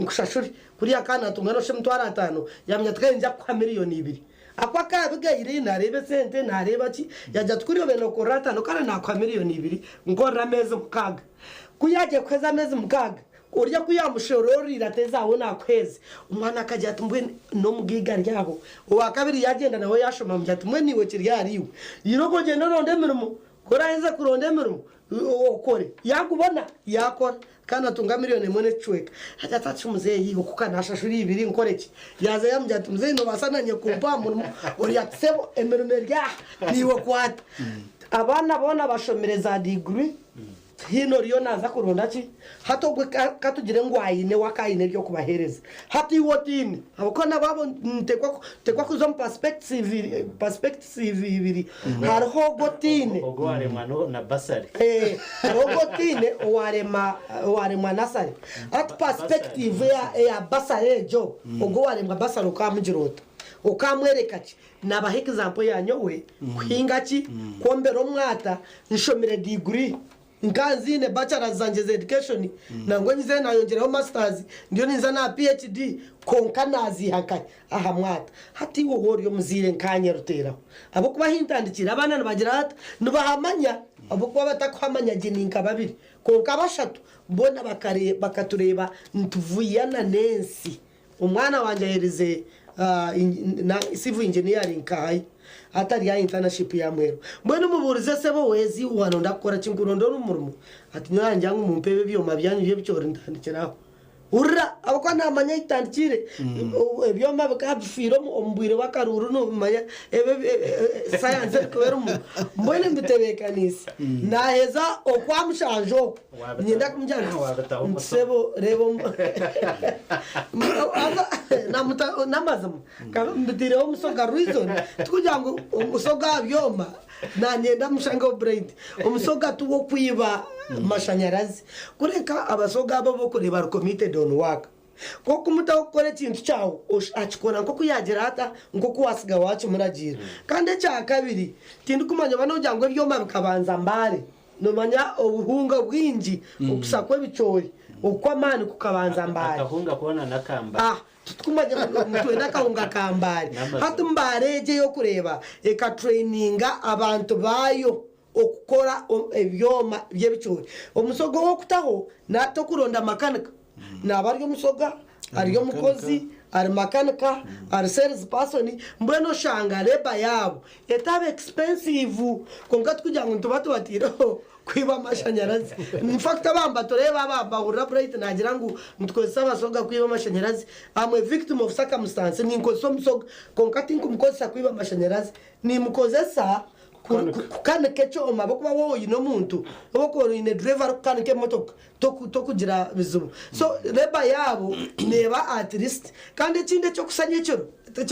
nkushashuri kuri akana tungano shemtwara 5 yamya twenja kwa miliyoni 2 akwaka bigayire narebe sente nareba ki yaja tukuriyo beno korata no kana nakwa miliyoni 2 ngora meze mukaga kuyaje kweza meze mukaga urya kuyamushorori ratezaho nakwezi umwana akaje atumbwe no mugiga ryaho uwakabiri yagenda nawe yashoma mbyati mwe niwe kiryariwe iroko je noronde mirimo koraheza kuronde mirimo okore yakubona yakora kana tunga miliyoni mwene chweka hata tatu muzeyi ukukanasha shuri 2 nkoreki yaza yamjati muzeyi no basananye kumpa murimo urya tsebo emerumerya niwe kwata abana bona bashomereza degree hino riyo naza kuronda ki hato gwe katugire ngo ayine wakayine ryo kubahereza hati wotini abakona babo tekwa kuzo perspective ibiri hariho gotine ogo arema na basari gotine warema nasari at perspective ya basari jo ogo arema basari ukamujirota ukamwereka ki nabahe example yanyowe kwinga ki kombero mwata nshomere degree nganzine bachelor zanje education nango nyize nayongereho masters ndiyo niza na PhD konka nazi hakaye aha mwata hati wo wori yo muzire nkanye ruteraho abo kuba hintandikira abana nabagira hata nubahamanya abo kuba batakwamanya jininka babiri konka bashatu mbona bakatureba ntuvuyana nensi umwana wanje yerize civil engineering kai atari ya internship ya mwero mbona muburize sebo wezi wanonda gukora kingurondo n'umurimo ati nyanja nk'umumpebe byo mabyanyu byo bicoro ndandikiraho urra abako namanya itandikire byo mabaka bifiro ombwire bakaruru no manya science kwero mbona mbitebekanisi naheza okwamushanjo nyenda kumjana sebo rebo namazamu mbitire umusoga reason tukugira ngo umusoga byoma nanyenda mushanga braid umusoga tuwo kwiba mashanyarazi kureka abasoga abo bo kureba committed on work ko kumutaho gukora ikintu cyawo akikora nko kuyagira hata nko kuwasiga wacu muragira kandi cya kabiri tindi kumanya bano jango byoma bikabanza mbare nomanya ubuhunga bwinji ukusakwe bicori ukwamani kukabanza mbare akahunga kubona nakamba tukumanya mutwe nakahunga kambare hata mbareje yo kureba eka traininga abantu bayo okukora ebyoma byebicori umusogo wo kutaho nato kuronda makanika nabaryo musoga ariyo mukozi ari makanika ari sales person mbweno shanga leba yabo etaba expensive konka tukujya ngo tubato batiro kwiba amashanyarazi in fact abamba tureba babahura bright nagira ngo mutwese abasoga kwiba amashanyarazi amwe victim of circumstance ni nkoso musoga konka tinko mukozi kwiba amashanyarazi ni mukozesa kukanike cyo maboko bawo yino muntu oboko ine driver kukanike motoka tokugira bizubu so leba yabo neba at least kandi kinde cyo kusanye cyo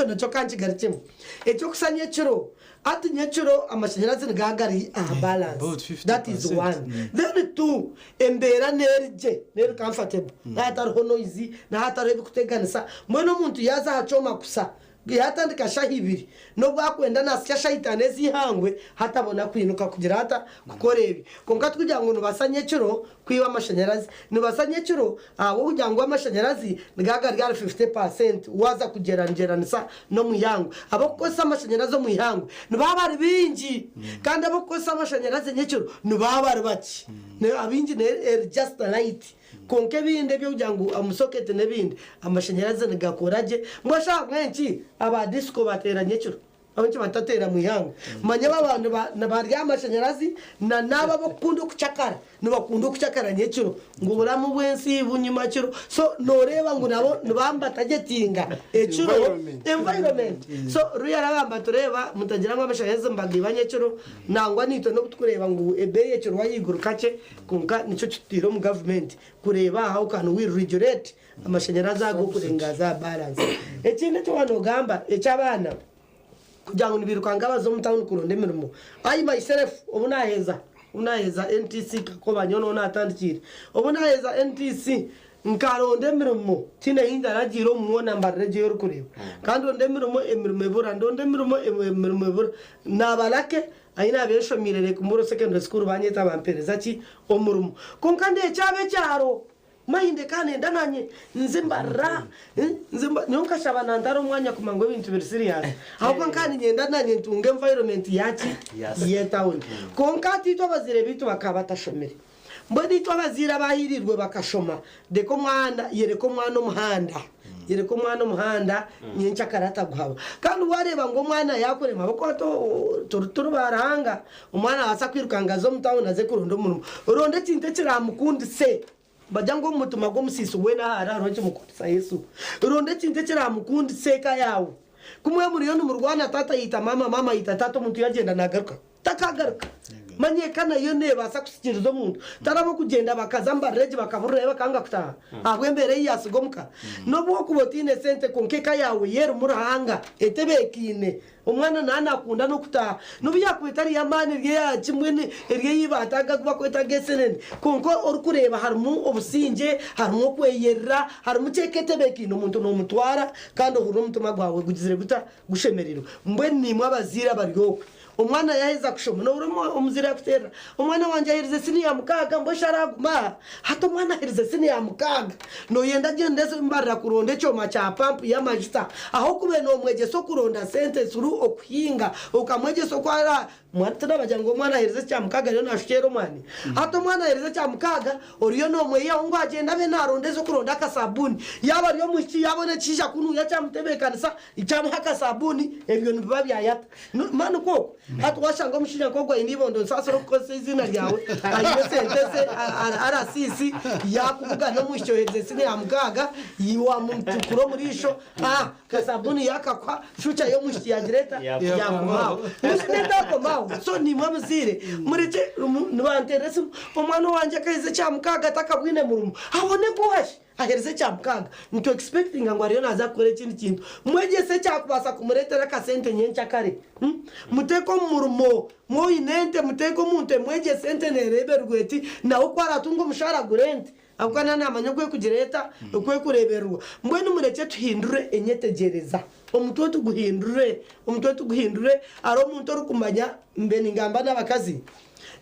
nacyo kanjigara kimwe ecyo kusanye cyo ati nyecuro amashanyarazi ngagari balance that is one then two embera nerje ner comfortable na hatari noise na hatari bikuteganisa mwe muntu yaza hacoma kusa yatandika shahibiri no bwakwenda nasya shayitane zihangwe hatabona kwinuka kugira hata kukorebi konka twujya ngo nubasanye ciro kwiba amashanyarazi nubasanye ciro abo ujya ngo amashanyarazi ngagari 50% waza kugerangeranisa no muyango abo kosa amashanyarazi mu yango nubabari bingi kandi abo kosa amashanyarazi nyeciro nubabari baki ne abingi ne just light konke binde byo byangu amusokete nebinde amashanyarazi ngakoraje mbasha mwenki aba disco bateranye cyo abanci batatera mu yango manya babantu bari amashanyarazi na naba bakunda kucakara nibakunda kucakara nyecyo ngo buramu bwensi bunyuma cyo so noreba ngo nabo nibamba tagetinga ecyo environment so ruyara bamba tureba mutagira ngo amashanyarazi mbagibanye cyo nangwa nito no kureba ngo ebeye cyo wayigurukace kunka nico kitiro mu government kureba how can we regulate amashanyarazi ago kurengaza balance ekindi cyo wanogamba ecyabana kujango nibiruka ngabazo mu town kuronde mirimo I myself ubunaheza NTC kakoba nyono natandikire ubunaheza NTC nkaronde mirimo tine hinda ragiro muona mbarreje yor kureba kandi onde mirimo ebura ndonde mirimo ebura nabalake aina besho mirere kumuro secondary school banyeta bampereza ki omurumo konkande cyabe cyaro mahinde kane ndananye nzimbarra nzimba nyonka shabana ndaro mwanya kumango ibintu biri serious ahubwo nkani nyenda nanye ntunge environment yaki yetown konkati to bazire bitu bakabatashomere mbodi to bazira bahirirwe bakashoma deko mwana yereko mwana umuhanda nyencha karata guhaba kandi wareba ngo mwana yakore maboko to barahanga umwana asa kwirukangazo mutawo naze kurondo murumo ronde tinte kiramukundi se bajango mutuma go musisi wena hararonje mukutsa Yesu ronde tinte kiramukundi seka yawo kumwe muri yo mu Rwanda tata yita mama yita tato muntu yagenda nagaruka takagaruka manyekana yo ne basa kusikirizo muntu tarabo kugenda bakazamba reje bakavureba kanga kutaha abwembere yasugomka no bwo kubotine sente konkeka yawe yeru murahanga etebekine umwana nana akunda no kutaha no byakwetari yamane rye yakimwene rye yibataga kuba kweta gesenene konko orukureba harimo obusinje harimo kweyerra harimo ceketebekine umuntu no mutwara kandi uhuru mutuma gwawe gugizire guta gushemerero mbwe nimwe abazira baryo umwana yaheza kushoma no urimo umuzira kutera umwana wanje ahirize sini ya mukaga mbo sharaguma hato mwana ahirize sini ya mukaga no yenda gendeze imbarira kuronde cyoma cya pump ya magista aho kube no mwegeso kuronda sente suru okuhinga ukamwegeso kwara mwana bajango mwana ahirize cya mukaga rero nashukero mwana hato mwana ahirize cya mukaga oriyo no mwe ya ngo agenda be narondezo kuronda kasabuni yaba ryo muki yabone cisha kunu ya cyamutebekana icyama hakasabuni ebyo nibabya yata manu ko atwashanga mushinya kogwa indibondo nsasoro kose izina ryawe ayibe sentese arasisi yakuvuga no mushoheze sine ya mugaga yiwa mutukuro murisho kasabuni yakakwa shucha yo mushiya direta ya mumao mushiteta ko mao so ni mwamuzire mureke nbanterese umwana wanje kaize cya mukaga takabwine murumu abone guhashi ahereze cya mukaga nito expecting ngo ariyo naza kore kintu mwegese cyakubasa kumuretera kasente nyencha kare muteko murumo moyinente muteko munte mwegese sente nerebe rweti nawo kwaratungo mushara gurente akwana namanya kwe kugereta kwe kureberwa mbwe numureke tuhindure enyetegereza omuntu tuguhindure aro omuntu orukumanya mbe ningamba n'abakazi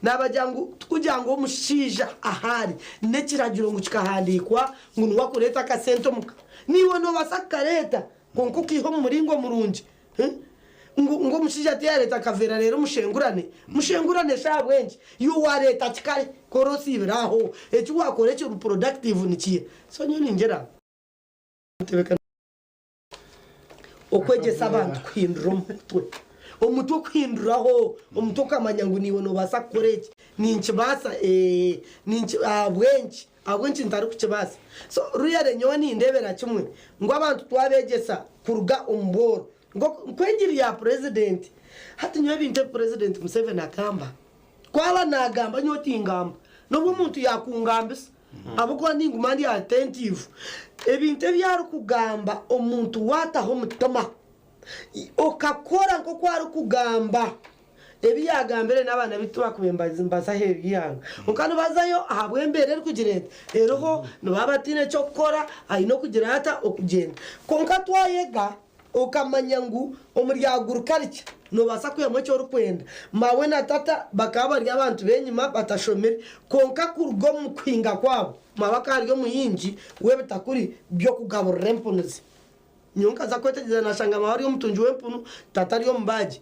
n'abajyangu tukujango omushija ahari nekiragiro ngo kikahandikwa ngo nwakureta akasento muka niwe no basakareta konko kiho mu muringo murungi ngo mushija tiyareta kavera rero mushengurane shabwenje yo wareta kikare korosi biraho eki wakore cyo productive nikiye so nyoni ngera okwegesa abantu kwindura omutwe kwinduraho omuntu kamanya ngo niwe no basakoreki ninkibasa abwenki ntari kukibasa so ruyare nyoni ndebera kimwe ngo abantu twabegesa kuruga omboro ngo kwengiri ya president hati nyo binte president Museveni akamba kwala nagamba nyoti ingamba no umuntu yakungambisa abukwa ningumandi attentive ebinte byari kugamba omuntu wataho mutama okakora nko kwari kugamba ebiyagambere n'abana bitu bakubembaza mbasa hebi yanga ukano bazayo ahabwembere kugireta eroho no babatine cyo gukora ayino kugira hata okugenda konka twayega ukamanya ngu omuryaguruka karya no basa kuyamwe cyo rukwenda mawe na tata bakaba bari abantu benyima batashomere konka kurgo mu kwinga kwabo mabaka ryo muyinji we bitakuri byo kugaburira empunuzi nyonka za kwetegeza nashanga mawari yo mutunji wempunu tata ryo mbaji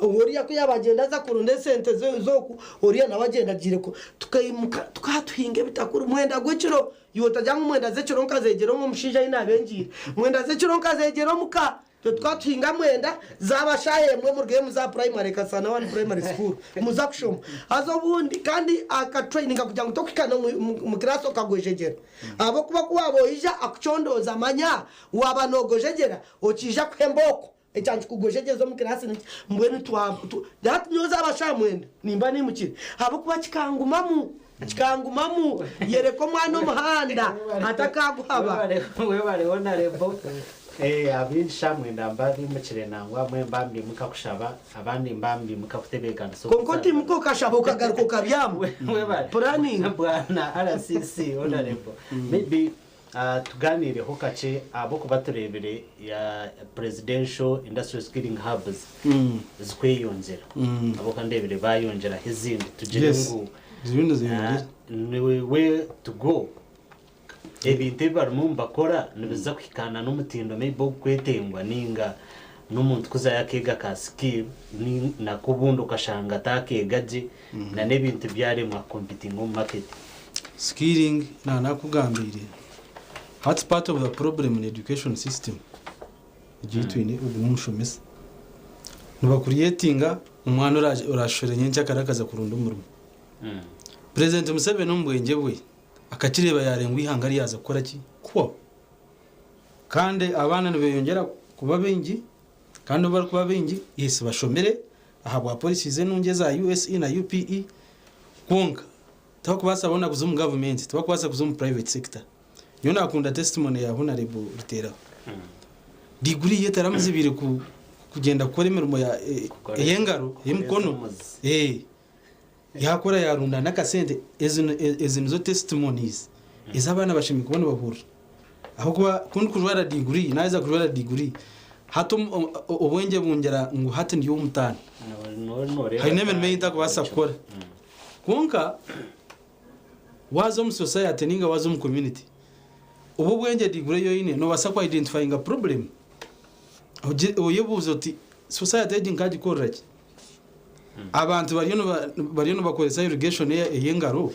uriya ko yabagenda za kurunde sente zoku uriya nabagenda gireko tukayimuka tukatuhinge bitakuri mwenda gweciro yotajya mwenda zeciro nkazegero mu mushija inabenjira mwenda zeciro nkazegero muka twatuhinga mwenda zabashaye mwe murgemu za primary kasana one primary school muzakushoma azo bundi kandi aka training akujya ngutokikana mu class okagwejegera abo kuba kuwabo ija akuchondoza manya wabanogojegera okija kwemboko ecyanjye kugojegezo mu class mbwene that nyoza abasha mwenda nimba ni mukire abo kuba kikangumamu yereko mwana umuhanda atakaguhaba we barebona rebo abinsha mwenda mbavi mukire nangwa mwe mbambi mukakushaba abandi mbambi mukakutebekana so konkoti muko kashabo kagaruko kabyamwe we bari planning bwana RCC honorable maybe tuganire ho kace abo kubaturebere ya presidential industrial skilling hubs zikweyongera abo kandebere bayongera hizindi tugire ngo zibindi zibindi niwe way to go ebintu barimo bakora nibiza kwikana n'umutindo maybe kwetengwa ninga n'umuntu kuzayakega ka skill ni nakubundo kashanga takegaje na nebintu byaremwa competing mu market skilling na nakugambire that's part of the problem in education system igitwine ubumushomesa nuba creatinga umwana urashoranye ncyakarakaza kurunda umurimo President Museveni n'umbwenge bwe akakireba yarengwa ihanga riyaza gukora ki ko kandi abana nibeyongera kuba bengi kandi bari kuba bengi yese bashomere ahabwa policies n'unge za USE na UPE konka takubasabona kuzumu government takubasa kuzumu private sector yona akunda testimony ya honorable Rutera degree yetaramuze bire kugenda gukora imirimo ya yengaro y'umukono yakora yarunda nakasente ezinizo testimonies izabana bashimye kubona bahura aho kuba kundi kurwara degree naza kurwara degree hato obwenge bungera ngo hati ndiyo umutana hari nemen meyita kubasa gukora konka wazo mu society ninga wazo mu community ubu bwenge degree yoyine no basa ku identifying a problem oyebuzo ti society edinkaji korrect abantu bariyo bakoresa irrigation yengaro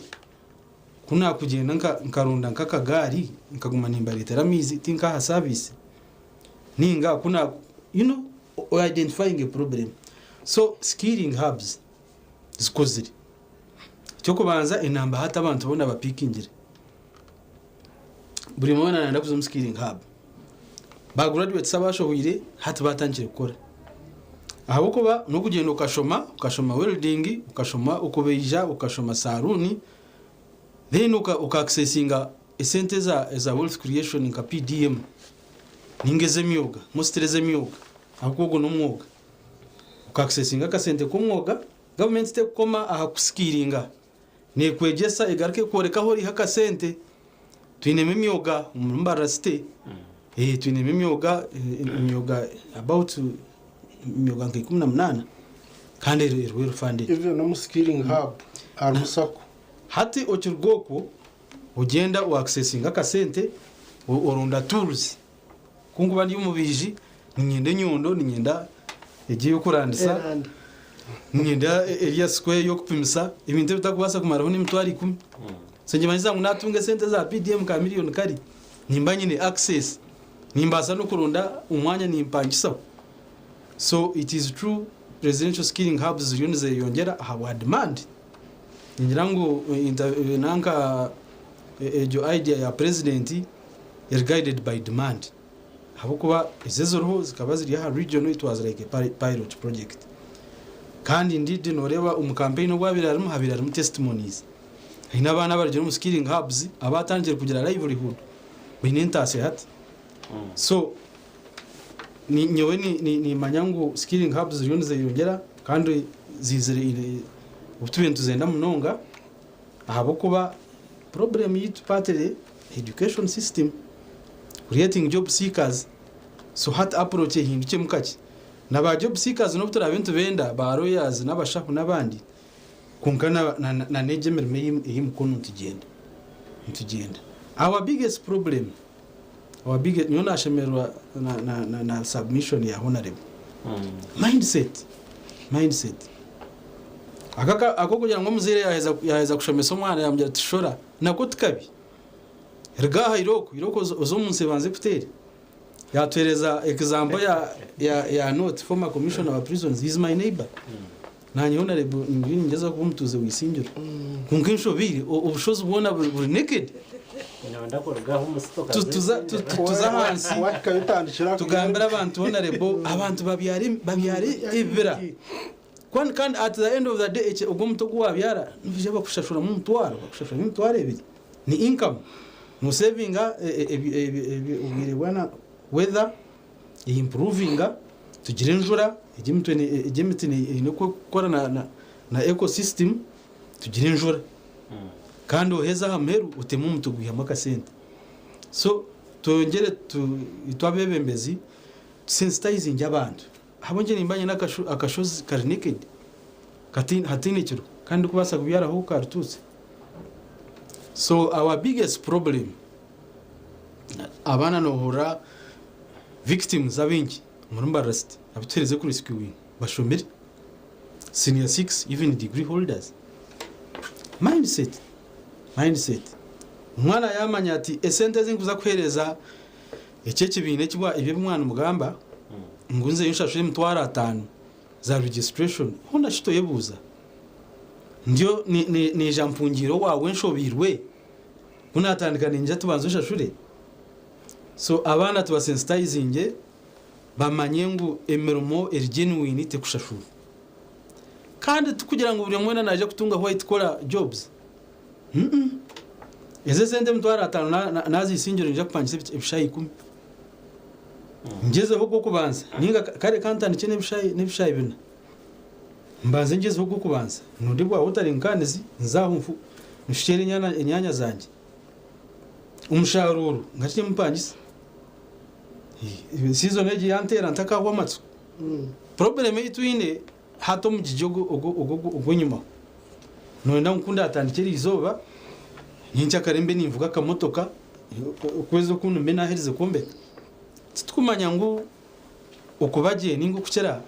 kuna kugenda nkarunda nkakagari nkaguma nimba literamizi tinka ha service ninga kuna identifying a problem so skilling hubs zikozire cyo kubanza inamba hata abantu bona bapikingire buri mwana nanda kuzo skilling hub ba graduate sabashohire hata batangire gukora aho kuba no kugenda ukashoma welding ukashoma ukubeja ukashoma saruni then ukaccessinga esente za wealth creation nka PDM ningeze myuga mustreze myuga akogo no mwuga ukaccessinga kasente ko mwuga government te koma aha kuskiringa ne kwegesa igarike koreka hori hakasente twinemo imyoga mu Mbara City twinemo imyoga about imyoga nka 18 kandi rero funded even no skilling hub arusako hati okirgoko ugenda u accessing akasente orunda tools kunguba ndi umubiji ninyende nyondo ninyenda egiye kurandisa ninyenda area square yo kupimisa ibintu bitakubasa kumaraho ni mtwari 10 senje manyiza ngunatunge sente za PDM ka million kari nimba nyine access nimbasa no kurunda umwanya nimpangisa. So it is true presidential skilling hubs ziyonize yongera haba demand ngirango nanka ejo idea ya president is guided by demand habukuba izezoroho zikaba ziri ha region it was like a pilot project kandi indeed noreba campaign gwabirarimo habirarimo testimonies ina abana barije mu skilling hubs abatangiye kugira livelihood binintase hati so ni nyowe ni manyangu skilling hubs ziyonize yongera kandi zizire ubutubintu zenda munonga ahabukuba problem yitu patere education system creating job seekers so hat approach hinduke mukaki naba job seekers no butura bintu benda ba lawyers n'abashafu n'abandi kunkana na nejemerme yimukono ntugenda our biggest problem nyona ashemerwa na submission ya honorable mindset ako kugira ngo muzire yaheza kushomesa umwana yambya tishora nako tukabi ergaha iroko zo munsi banze kuteri yatwereza example ya note former commissioner of prisons is my neighbor nanye honorable ngeze ko mtuze wisinjura kunkinsho biri ubushozi ubona buri naked nyanda ko rgaho musitoka tuza hansi tugambira abantu honorable abantu babyari ibira kandi at the end of the day ubwo mutogo wabyara nuje bakushashura mu mutwaro ebiri ni income no saving ubire bwana weather improving tugire njura igimitini no gukora na ecosystem tugire njura kandi oheza hamheru utemu mutogo yamaka sente so tongere itwabebembezi sensitizing abantu habonje nimbanye nakashozi karniked hatinikiro kandi kubasa kubyara ho kartutse. So our biggest problem abana nohora victims abingi muri Mbara City abutereze ku rescue bashomere senior 6 even degree holders mindset umwana yamanya ati esente zinkuza kwereza icyo kibine kibwa ibyo mwana mugamba ngunze yishashwe mutwara 5 za registration hona shito yebuza ndio ni jampungiro wawe nshobirwe unatandika ninja tubanzo shashure. So abana tubasensitizing bamanyengu emerumo genuine te kushashura kandi tukugira ngo buri mwana naje kutunga white collar jobs eze sente mutwara 5 nazi sinjiro nje kupangisa ibishayi 10 ngeze ho kubanza ninga kare kantani cyane n'ibishayi bina mbanze ngeze ho kubanza nundi bwa utari nkanizi nzahumfu nshire inyanya zanje umusharuro ngati mpangisa season eji yantera ntaka wa matsu problem itwine hato mujijogo ugo nyuma none nkunda atandikira izoba nyincha karembe nimvuga kamotoka kwezo kuntu mbe naherize kombe tukumanya ngo ukubagiye ningo kucera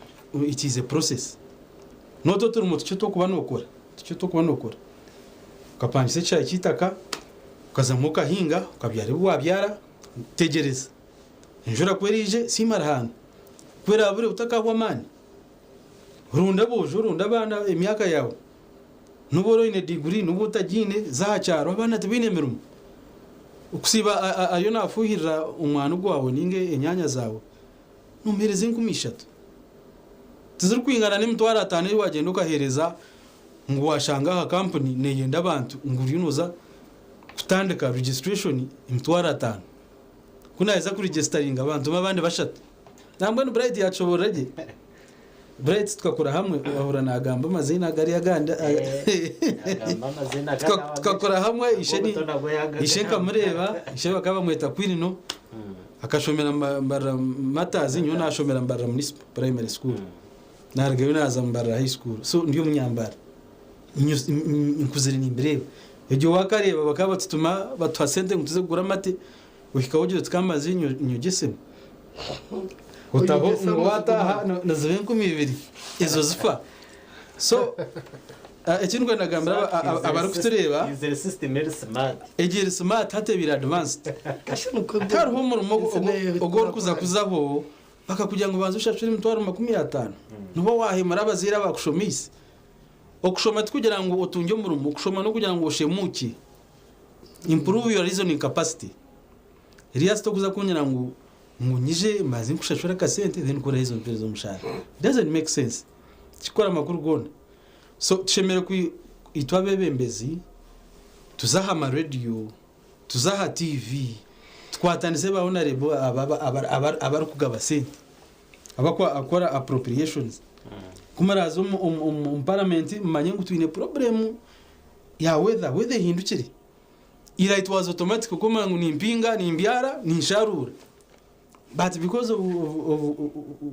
it is a process noto turi mu cyo kuba nokora kapangise cya kitaka ukazamuka hinga ukabyara wabyara tegereza injura kwerije simarahana kwera bure utakagwa mani runda abana imyaka yawe nuboro ine degree nubutagine za cyaro abana tibine mirumo ukusiba ayo nafuhira umwana gwawe ninge enyanya zawe numpereze 10 tuzuru kwingana n'imtwara 5 wagenda ukahereza ngo washanga ha company neyenda abantu nguriyunoza kutandika registration imtwara 5 kunaiza ku registering abantu babandi bashata nambwe no bright yacoboraje Bright tukakora hamwe wahura nagamba amazina gari yaganda tukakora hamwe ishe nkamureba ishe bakaba mweta kwirino akashomera mbara matazi nyo nashomera mbara municipal primary school nargewe naza mbara high school so ndiyo munyambara inkuzira nimbere ejo wakareba bakaba tutuma batwasente ngutuze kugura mate ukikawoje tukamazi nyogese utaho wata nazo 20 izo zifa so ikintu kwenda gambira abari kutureba is system is smart egere smart hate bir advanced kar ho mu ogor kuzaho bakakugira ngo banze ushashura imitwaro 50 nubo wahemara abazira bakushomisi okushoma kugira ngo utunge mu rumo kushoma no kugira ngo ushemuke improve your reasoning capacity iriya sto kuza kunyira ngo munyije mazi nkushashura kasente then kora izo mperezo mushara doesn't make sense chikora makuru gona so chemere ku itwa bebembezi tuzaha ama radio tuzaha TV twatanise baona rebo abar kugaba sente abakwa akora appropriations kumarazo parliament manye ngutwine problem ya weather hindukire ira it was automatic kuma ngo nimpinga nimbyara ninsharura but because of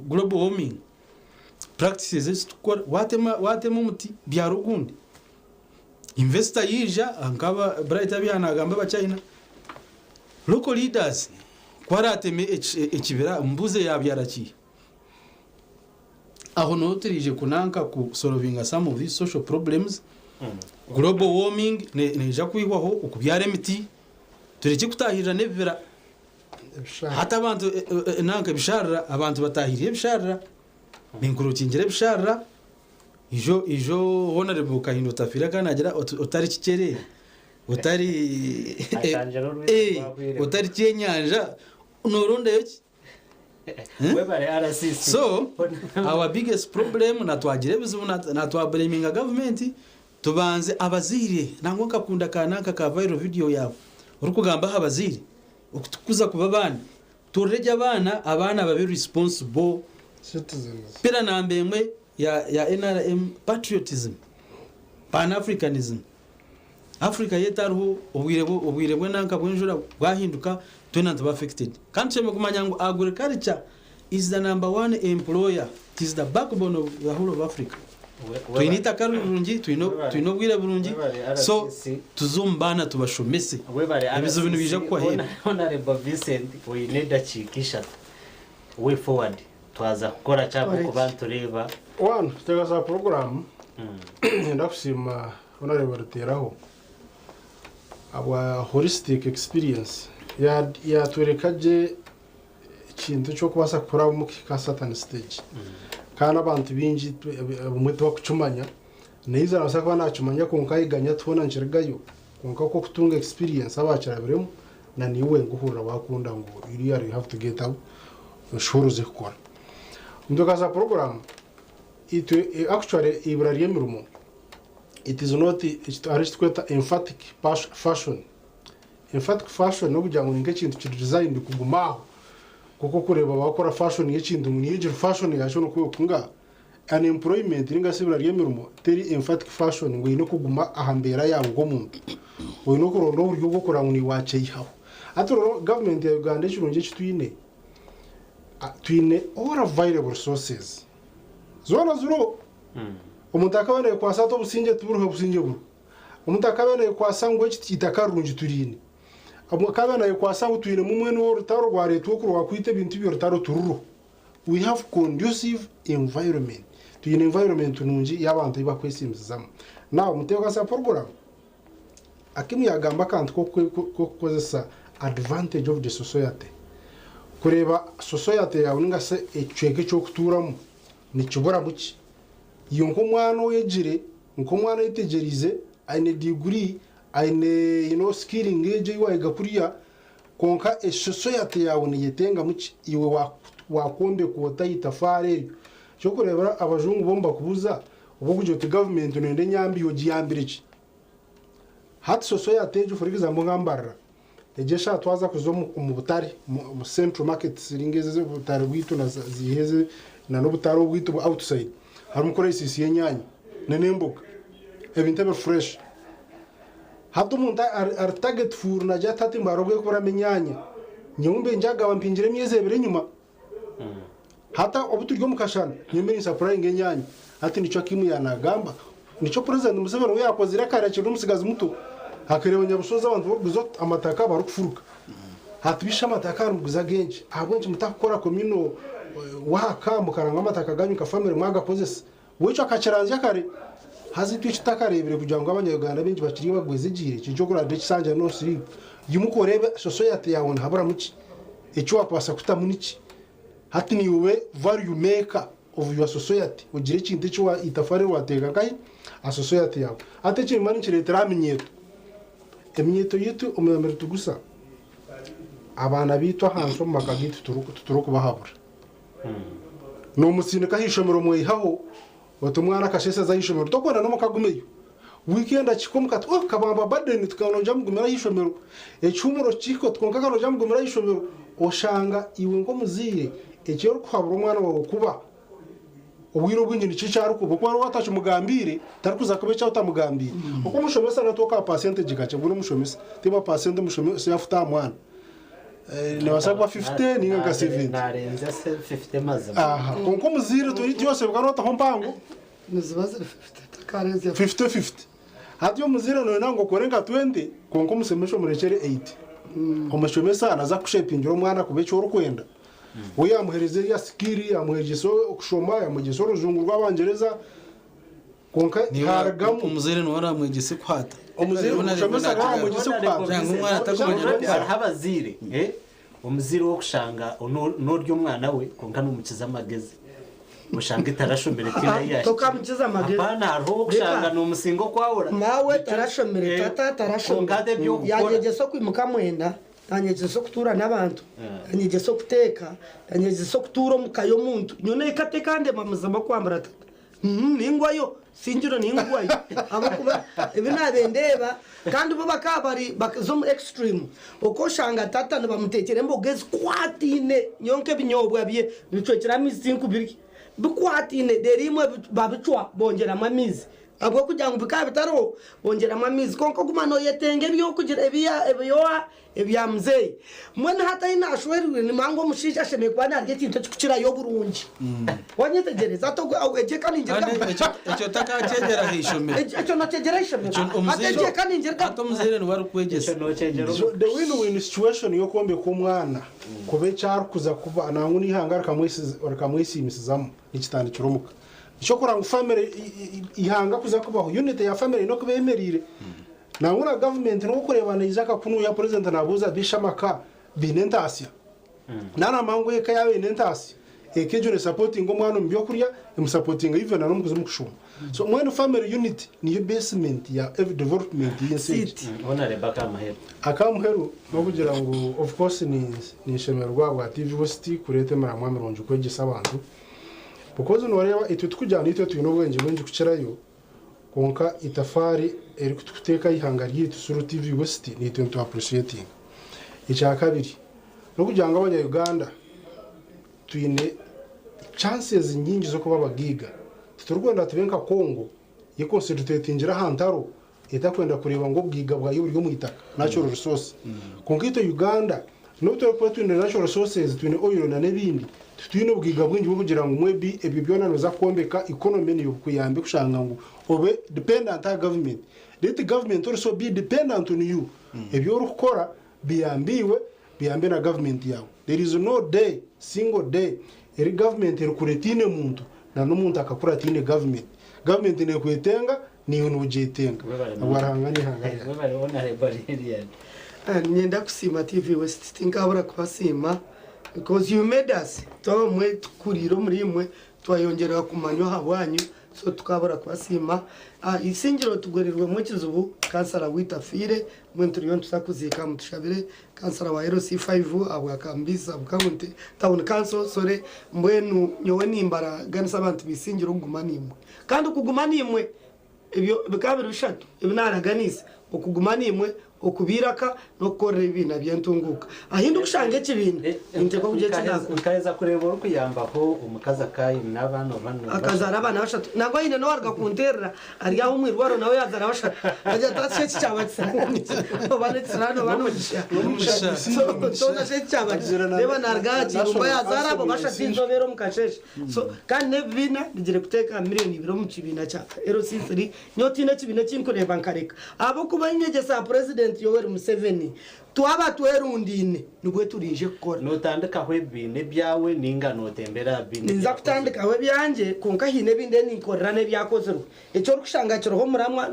global warming practices tukora watema umuti byarugundi investor yija ankaba bright abihana agamba ba China local leaders kwarateme ekibera mbuze yabyaraki aho no turije kunanka ku solving some of these social problems global warming neja kwihwaho ukubyara emiti tureke kutahirira nevera hata abantu nanka bishara abantu batahiriye bishara binkurukingire bishara ijo honorable Kahindo Tafira kanagira utari kikere utari cyenyanja noronda yoki so our biggest problem natwagire bizubu natwablaming government tubanze abazire nango kakunda kanaka ka viral video yawe urukugamba abazire ukutukuza kuba bana tureje abana babe responsible citizens pera nambemwe ya NRM patriotism pan-africanism Africa yetaruho obwirebwe nanka bwenjura bwahinduka twenant affected kandi cheme kumanya ngo agriculture is the number one employer, it is the backbone of the whole of Africa. Tuinita karungi tuino bwire burungi so tuzumbana tubashomese ibizo bintu bija kwa hino Honorable Vincent we need a chikisha way forward twaza gukora cyabo ku bantu reba one tegasa program ndakushima Honorable Ruteraho aba holistic experience ya turekaje ikintu cyo kubasa kora mu kikasatan stage kana abantu binji umwete wakucumanya neiza nasaka nacumanya konkayiganya tubona njirgayo konka ko kutunga experience abacira biremo na niwe nguhura bakunda ngo you have to get out ushobora zikora ndokaza program it actually ibrariye mirumo it is not aristocrat emphatic fashion no kugira ngo ninge kintu kiri design kugumaho kuko kureba bakora fashion y'ikintu niyo fashion yashono kunga unemployment ninga sibira ryemirumo teri emphatic fashion ngo ino kuguma ahambera yabo ngo muntu ngo ino kurondo buryo bwo kuranga ni wace yihaho atoro government ya Uganda kirunje kitwine all available sources zona zuro umutaka bane kwasa to businge tuburuhe businge buru umutaka bane kwasa ngo kitakarunje turine kabana kwasa utwine mumwe no rutaro rwa leta okuru kwite bintu byo rutaro tururo we have conducive environment to an environment nunji yabantu bakwesimizamo now muteka sa program akimi yagamba kantu ko kozesa advantage of the society kureba society yawe ngase ecweke cyo kuturamo ni kibura buki iyo nko mwana yegire nko mwana yitegerize aine degree aine skilling eje yiga kuriya konka society yawe ni yetenga muki iwe wakonde kuota itafare cyo kureba abajungu bomba kubuza ubo kujyo te government nende nyambi yo giyambire ki hat society ejo for example ngambara ejesha twaza kuzo mu butari mu central market siringeze butari bwitu na ziheze na n'obutaro bwitu outside harimu crisis y'enyanya n'emboga ebintu ebe fresh hatu umuntu ari target food na jya tati mbarobwe kubara menyanya nyumbe njaga wampinjire myeze ebere nyuma hata obuturyo mukashana nyumbe ni supply ngenyanya hati nico kimu yanagamba nico president Museveni yakozira kare cyo umusigazi muto hakerewe nyabusoza abantu boguzo amataka barukufuruka hati bisha amataka ruguza genje abwenje mutakora komino waka mukaranga amataka ganyuka family mwaga pozesa wico akacaranze kare hazi twici takarebere kugira ngo abanyarwanda benshi bakiri bagweze gire cyo kora de kisanje no siri yumukorebe society yawe habura muki icyo wakwasa kutamuniki hati ni uwe value maker of your society ugire ikintu cyo itafari wateka kai a society yawe ate cyo mani kiretera minyeto eminyeto yitu umemere tugusa abana bitwa hanso makagitu turuko bahabura no musinika hishomero mwehaho watumwana kashesa za hishomero tokora no mukagumeyo weekend achikomuka kabamba badeni tukanonja mugumira hishomero ecumuro chiko tkonka kanonja mugumira hishomero oshanga iwe ngo muzire ecyo kwabura umwana wawe kuba ubwiro bwingi ni cicaro kubo kwa watacho mugambire tarikuza kubecha utamugambire uko mushomesa natoka percentage gache buri mushomesa tiba percent mushomesa yafuta mwana ne wasakwa 50 ninga ka 70 narenze 50 maze konko muzire to yose bwarota hompango nizibaze 50 takarenze 50 hadiyo muzire no nango korenga 20 konko musemesho murechere 80 umushomesa naza kushepingira umwana kubecha urukwenda we yamuhereze ya skiri yamuhejeso kushoma yamuhejeso ruzungu rw'abangereza konka haragamo umuzere no waramwegese kwata umuzire ushomesa yamuhejeso kwata umwana atakomera habazire umuzire wo kushanga n'uryo umwana we konka n'umukiza amageze mushanga itarashomere kinayaje tokamukiza amageze apana hariho kushanga n'umusingo kwahora mawe tarashomere tata tarashomere yagejeso kwimuka mwenda tanyejeso kutura n'abantu tanyejeso kuteka tanyejeso kutura mukayo muntu nyone ikatekande mamuzama kwambara ningwayo sinjiro ningwayo abakuba ibinabendeba kandi bo bakabari zo mu extreme okoshanga tata bamutekere mbogezi kwatine nyonke binyobwa bye bicokera mizinku biri bikwatine derimwe babicwa bongera mamizi abwo kugira ngo bikabe bitaro bongera mamizi konko gumano yetenge byo kugira ebya mzee mwana hata inashwerwe ni mango mushija sheme kwa narye kintu cyukira yo burungi wanyetegereza to eje kaninjira icyo takacegera hishomera icyo nategera hishomera ateje kaninjira ato muzere no bari kwegesa the win situation yo kombe ko mwana kobe cyar kuza kuba nangu ni hangara kamwisimisizamo ikitandi cyuromuka icyo kuranga family ihanga kuza kubaho unity ya family no kubemerire nangura government no kurebana izaka kunu ya president nabuza bishamaka binentasia nana mangu yeka yawe binentasia ekejone supporting omwana mbyo kurya supporting even na nomkuzo mukushuma so mwene family unity niyo basement ya every development city ona rebaka mahero akamuheru no kugira ngo of course ni shemerwa rwa TV West kurete maramwa mironje kwegisa abantu because no reba itwe tukujyana itwe tuyino bwenge bwenge kucerayo konka itafari eri kuteka ihanga ryitu suru TV West ni itwe to appreciating icya kabiri no kugira ngo abanya Uganda tuyine chances nyingi zo kuba bagiga tuturwenda tubenka Kongo yikonstitutingira hantaro itakwenda kureba ngo bwiga bwa y'uburyo mu itaka natural resource konkito Uganda no to opportunity natural resources tuyine oil na nebindi tuyine bwiga bwingi bugira ngo mwebi ebyo byonano za kombeka economy ni yokuyambe kushanga ngo obe dependent on government let the government also be dependent on you ebyo urukora biyambiwe biyambe na government yawe there is no day single day eri government erikuretine muntu na n'umuntu akakuratine government ne kwetenga ni unujetenga abaranganye hanganya bari ona rebarian nyenda kusima TV West tinkabura kubasima because you made us to mwe kuriro muri mwe twayongerera kumanyo habwanyu so tukabura kubasima isingiro tugorirwe mu kizubu kansara witafire mwe turiyo tusakuzika mutushabire kansara wa RC5 abwakambisa bukamunte town council sore mbwenu nyowe nimbara ganisa abantu bisingiro gumanimwe kandi kugumanimwe ibyo bikabira bishatu ibinaraganisa okuguma nimwe okubiraka nokukorera ibintu byentunguka ahinda ukushange kibintu inteko kugekina ukaheza kureba uri kuyambaho umukazi akayi n'abana akazara abana bashatu nangwa yine no warga kunterera ariyaho umwirwaro nawe yazara bashatu ajya tatse cyabatse obanetsirano banogisha so na se cyabatse reba nargaji ngo yazara abo bashatu inzobero mukasheshe so kandi nebina digire kuteka miliyoni 2 mu kibina cyaka RC3 nyotina kibina kinkoreba nkareka abo kuba inyegesa president Yoweri Museveni twaba twerundine nubwo turije gukora notandika hwe bine byawe ningano tembera bine ninza kutandika hwe byanje konka hine binde nikorera ne byakozero ecyo rukushanga cyo muramwa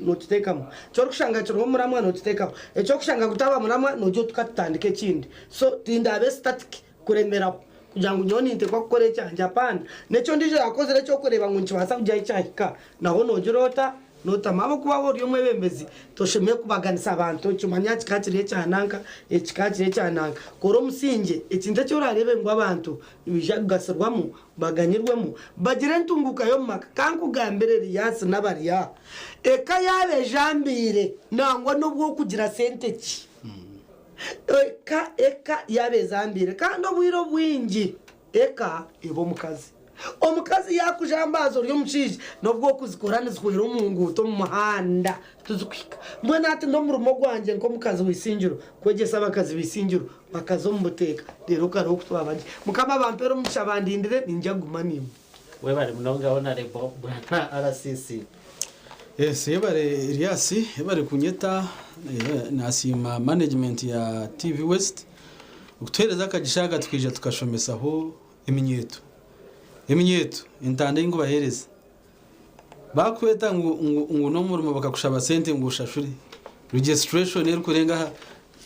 nokitekamo cyo rukushanga cyo muramwa nokitekamo ecyo kushanga gutaba muramwa nojo tukatandike kindi so tindabe static kuremeraho kugira ngo nyoni nte kwa gukora cyanje apana necyo ndije yakozere cyo kureba ngo nkibasa kujya icyahika naho nogirota notamabo kuba bori umwe bembezi toshemeye kubaganisa abantu cyumanya kikakire cyananka ekikakire cyananka koro musinge ekinde cyo rarebe ngo abantu bija gugasirwamo baganyirwemo bagire ntunguka yo maka kankugambere riyasi nabariya eka yabe jambire nangwa nubwo kugira sente ki eka yabe zambire kandi obwiro bwingi eka ibo mukazi omukazi yakujambazo ryo mushije nobwo kuzikorana zikwera umunguto mu muhanda tuzikwika mbwe nati no murumo gwanje nko mukazi wisingiro kwegesa abakazi bisingiro bakazo mu buteka rero karo kutwabaje mukama bampero mushabandindire ninjya gumanimo we bari munonga ona rebo na RCC yebare Elias yebare kunyeta nasima management ya TV West ukutwereza akagishaka tukije tukashomesaho iminyeto intande ngo bahereza bakweta ngo no murimo bakakushaba sente ngo ushashuri registration eri kurenga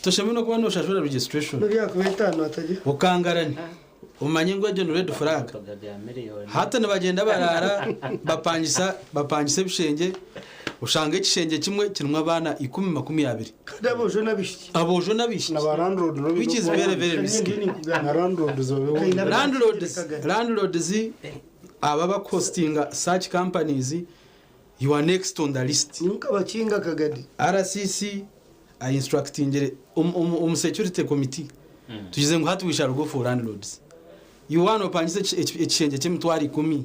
toshame no kubona ushashura registration no yakweta no ataje ukangarani umanye ngo je no red flag hata nabagenda barara bapangisa bishenge ushange kishenge kimwe kinwa abana 10-20 kandi abojo nabishi n'abarandroad no which is very very risky landlords ababa costinga such companies you are next on the list nunka bakinga kagadi RCC I instructing security committee tugize ngo hatu wishara go for landlords you want opangise ekishenge cy'emitwari 10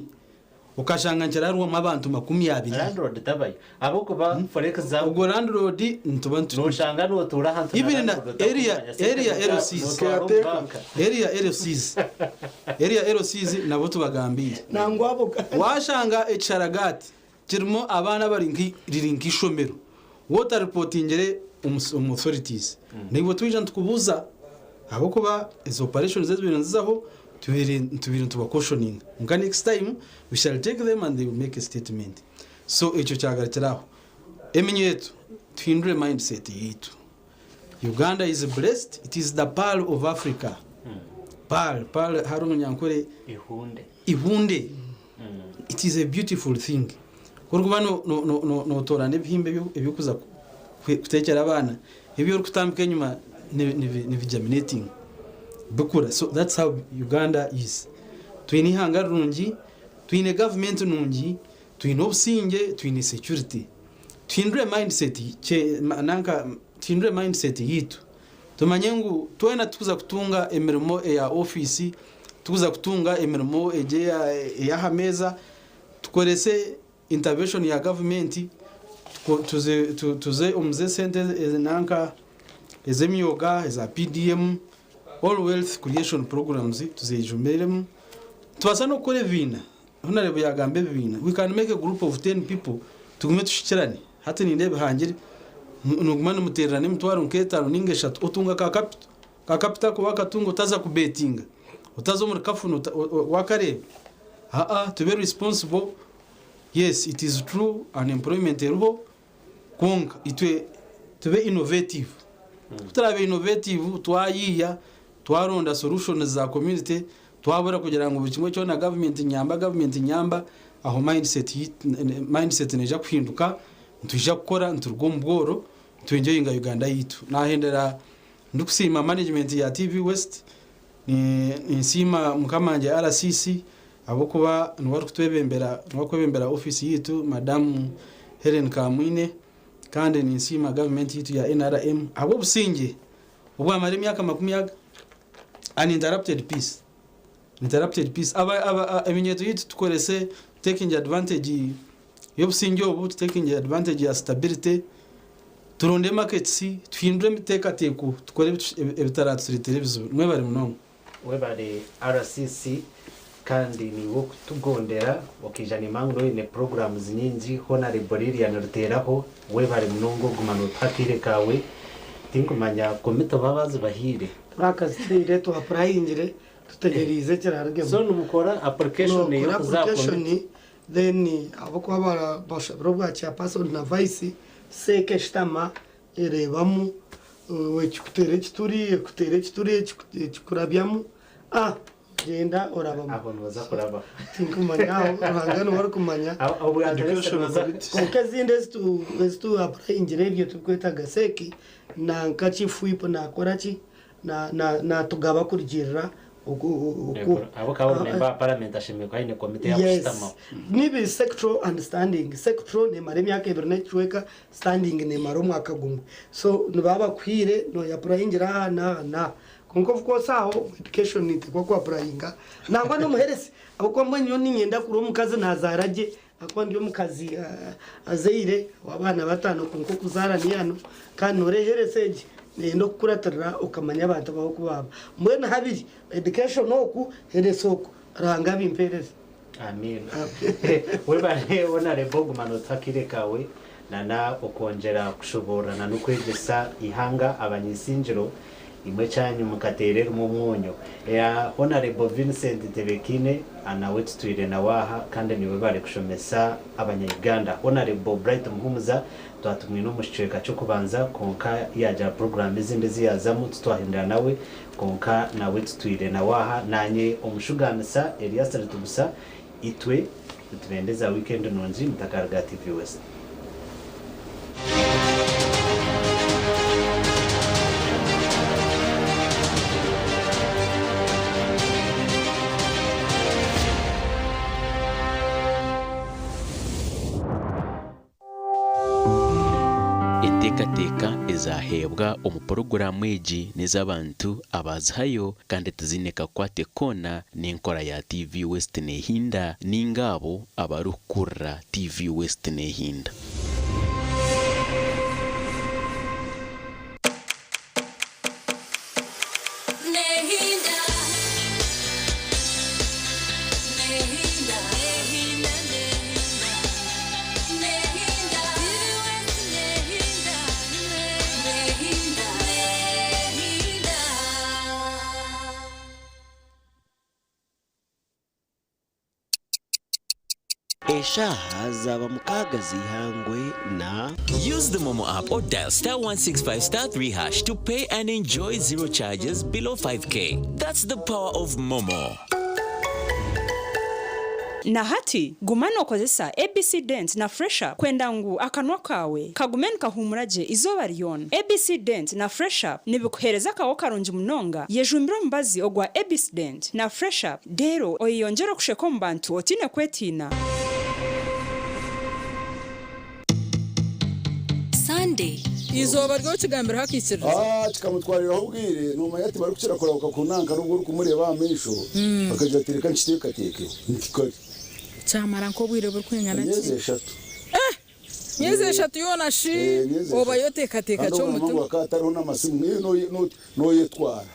ukashanga ncerarwa mabantu 20 landlord tabaye abo kuba forex za ubwo landlord ntubantu no shanga no tura hantu even na area LCs nabo tubagambiye nangwa abo washanga echaragati kirimo abana bari ririnki shomero water reportingere authorities nibo tuje ntukubuza abo kuba izo operations z'ibintu tubiri tubakoshoninga nga next time we shall take them and they will make a statement so echo cyagarakiraho eminyeto twindure mindset yitu Uganda is blessed, it is the pearl of Africa. Pearl haruno nyankore ihunde it is a beautiful thing kurukuba no torane bihimbe ebikuza kutekera abana ebyo kutambika nyuma ni germinating bukura. So that's how Uganda is. Twini hanga rungi, twine government nungi, twine obusinge, twine security. Twindre mindset yitu. Tumanyengu twena tukuza kutunga emirimo ya office, tukuza kutunga emirimo ya hameza, tukorese intervention ya government, tuze umze sente nanka ezemyoga eza PDM, all wealth creation programs tuzejumeremo. Twasa no kore vina hunarebo yagambe vina, we can make a group of 10 people tugume tushikirane hata nindebe hangire nugumana muterane mutwaro nketaro ningeshatu utunga ka capital ko wakatungo taza ku betting utazo muri kafuno wakarebe to be responsible. Yes, it is true, unemployment eruho konka itwe to be innovative. Turabe innovative twayiya twaronda solutions za community twabura kugira ngo bikimwe cyo na government nyamba aho mindset neja kuhinduka ntuje gukora nturwo mbworo twenjoyinga Uganda yitu nahendera ndukusima management ya TV West ni nsima mukamanje RCC abo kuba nwari kutwebembera office yitu Madam Helen Kamwine kandi ninsima government yitu ya NRM abo businge ubwo amara imyaka 20 uninterrupted peace aba eminyeto yitu tukorese taking advantage yo businge ubu taking advantage ya stability turonde markets twindure miteka teku tukore ebitaraturi televiziyo mwe bari munongo we bari RCC kandi ni wo kutugondera wakijana imangro ine programs nyingi honorable Lilian Ruteraho we bari munongo gumano takire kawe tinkumanya komito babazi bahire bakazire to aprayingire tutegerize cyararge so numukora application yo application then abako bashabro bwacha person na vice seke shtama erebamu wekikutere kituri kikurabyamu genda orabamu abantu baza kuraba tinkumanya urangano wari kumanya abo kezinde stu aprayingire ibyo tukweta gaseki na nkachifuipo na korachi na tugaba kurigirira abo kabo member parliament ashimikwa ine komite ya kushtama nibi sectoral understanding sectoral ne mare myaka ibirne chweka standing ne maro mwaka gumwe so nibaba kwire no ya prayingira na konko of aho education ni kwa prayinga nangwa no muheresi abako mbanyo ninyenda kuro mukazi nazaraje akwa ndiyo mukazi azeire wabana batano konko kuzara ni hano kandi norehereseje no kuratarira ukamanya abantu baho kubaba mwene habiri education oku heresoko ranga bimpereza amen we bari honorable gumano takire kawe nana ukongera kushoborana no kwegesa ihanga abanyisinjiro imwe cyanyu mukaterera mu mwonyo ya honorable Vincent Tebekine anawe tutwire nawaha kandi niwe bari kushomesa abanyayuganda honorable Bright Muhumuza twatumwe no mushiceka cyo kubanza konka yaja program izindi ziyazamu tutwahindira nawe konka nawe tutwire nawaha nanye omushuganisa Elias Ritubusa itwe tutendeza weekend nonzi mutakarga TV West. Teka ezahebwa umuporogaramu egi n'ez'abantu abazihayo kandi tuzineka kwate kona n'enkora ya TV West nehinda n'ingabo abarukurra TV West nehinda. Eshaha zaba mukaga zihangwe na Use the Momo app or dial *165*3# to pay and enjoy zero charges below 5k. That's the power of Momo. Na hati gumano kozesa ABC Dent na Fresher kwenda ngu akanwa kawe kagumeni kahumuraje izoba riona ABC Dent na Fresher nibikuhereza kawo karungi munonga yejumbiro mbazi ogwa ABC Dent na Fresher dero oyiyongera kusheko mbantu otine kwetina Sunday izoba ryo kigambira hakikirira kikamutwarira aho ubwire numa yati bari kucira kora ukakunanka n'ubwo uri kumureba amisho bakagira tereka nshiteka teke ntikore cyamara nko bwire buri kwingana nyeze eshatu nyeze eshatu yona shi oba yoteka teka cyo mutu akatariho n'amasimu no yetwara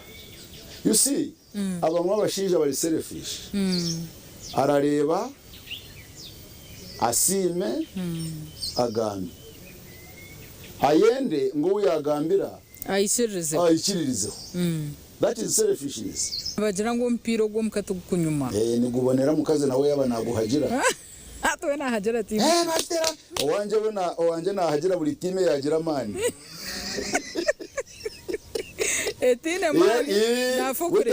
you see abamwe abashije bari selfish arareba asime agambi ayende ngo yagambira ayikiririzeho that is selfishness bagira ngo mpiro gwo mukatu kunyuma nigubonera mukaze nawe yaba naguhagira atwe nahagira ati batera owanje nahagira buri time yagira mani etine mani nafukure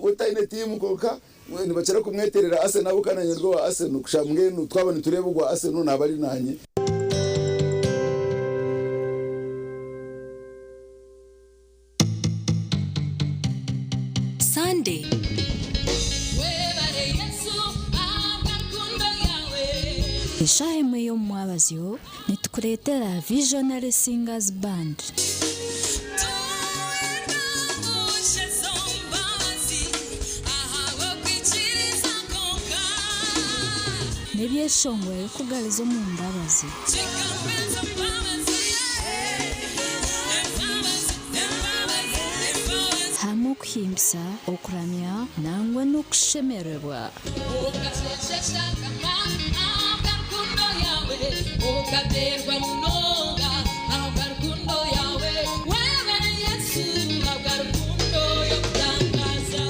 utaine timu koka ni bacera kumweterera ase nabo kananyerwa wa ase nukushamwe twabone turebe ugwa ase nabari nanye Sunday. eshahe yo mwabazyo nitukuretera Visionary Singers Band. Nebyeshongwe kugalizo mu mbabazi. Hamu kuhimbisa okuramya nangwa n'okushemererwa. Ukaterwa munonga ahubwo rukundo yawe wewe Yesu ahubwo rukundo yo kutangaza.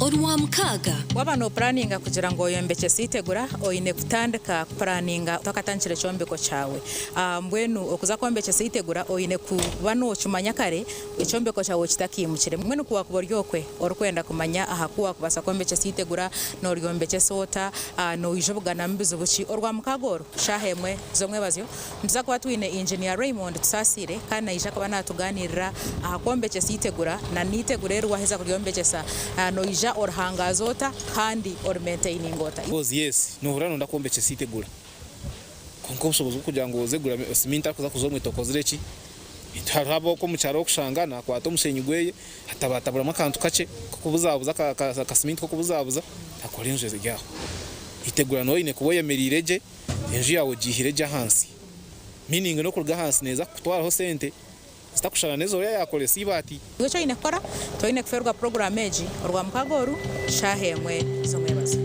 Orwa mukaga wabano planinga kugira ngo yombeke sitegura oyine kutandika planinga tokatangire chombeko chawe mbwenu okuza kombeke sitegura oyine kubano chumanya kare echombeko chawe kitakimukire mwenu kuwa kuboryokwe orukwenda kumanya ahakuwa kubasa kombeke sitegura no ryombeke sota no ijobugana mbizo buchi orwa mukagoro shahemwe zomwe bazyo mbiza kwa twine engineer Raymond tusasire kana ija kuba natuganirira ahakombeke sitegura na nitegurero waheza kuryombeke sa no ija orhanga zota kandi or maintaining ota yes no urano ndakombeke sitegura konko bushobozi kugira ngo uzegura siminta kuza kuzomwe tokozireki itarabo ko mucyaro okushangana kwa tomushenyugweye hatabatabura makantu kace kubuzabuza ka siminta ko kubuzabuza akorenje zigyaho itegura no ine kuboyemerireje enji yawo gihireje hansi meaning no kurga hansi neza kutwaraho sente zitakushana nezo yakole sibati ico ine kora to ine kuferwa program eji orwa mukagoru shahemwe zomwe bazi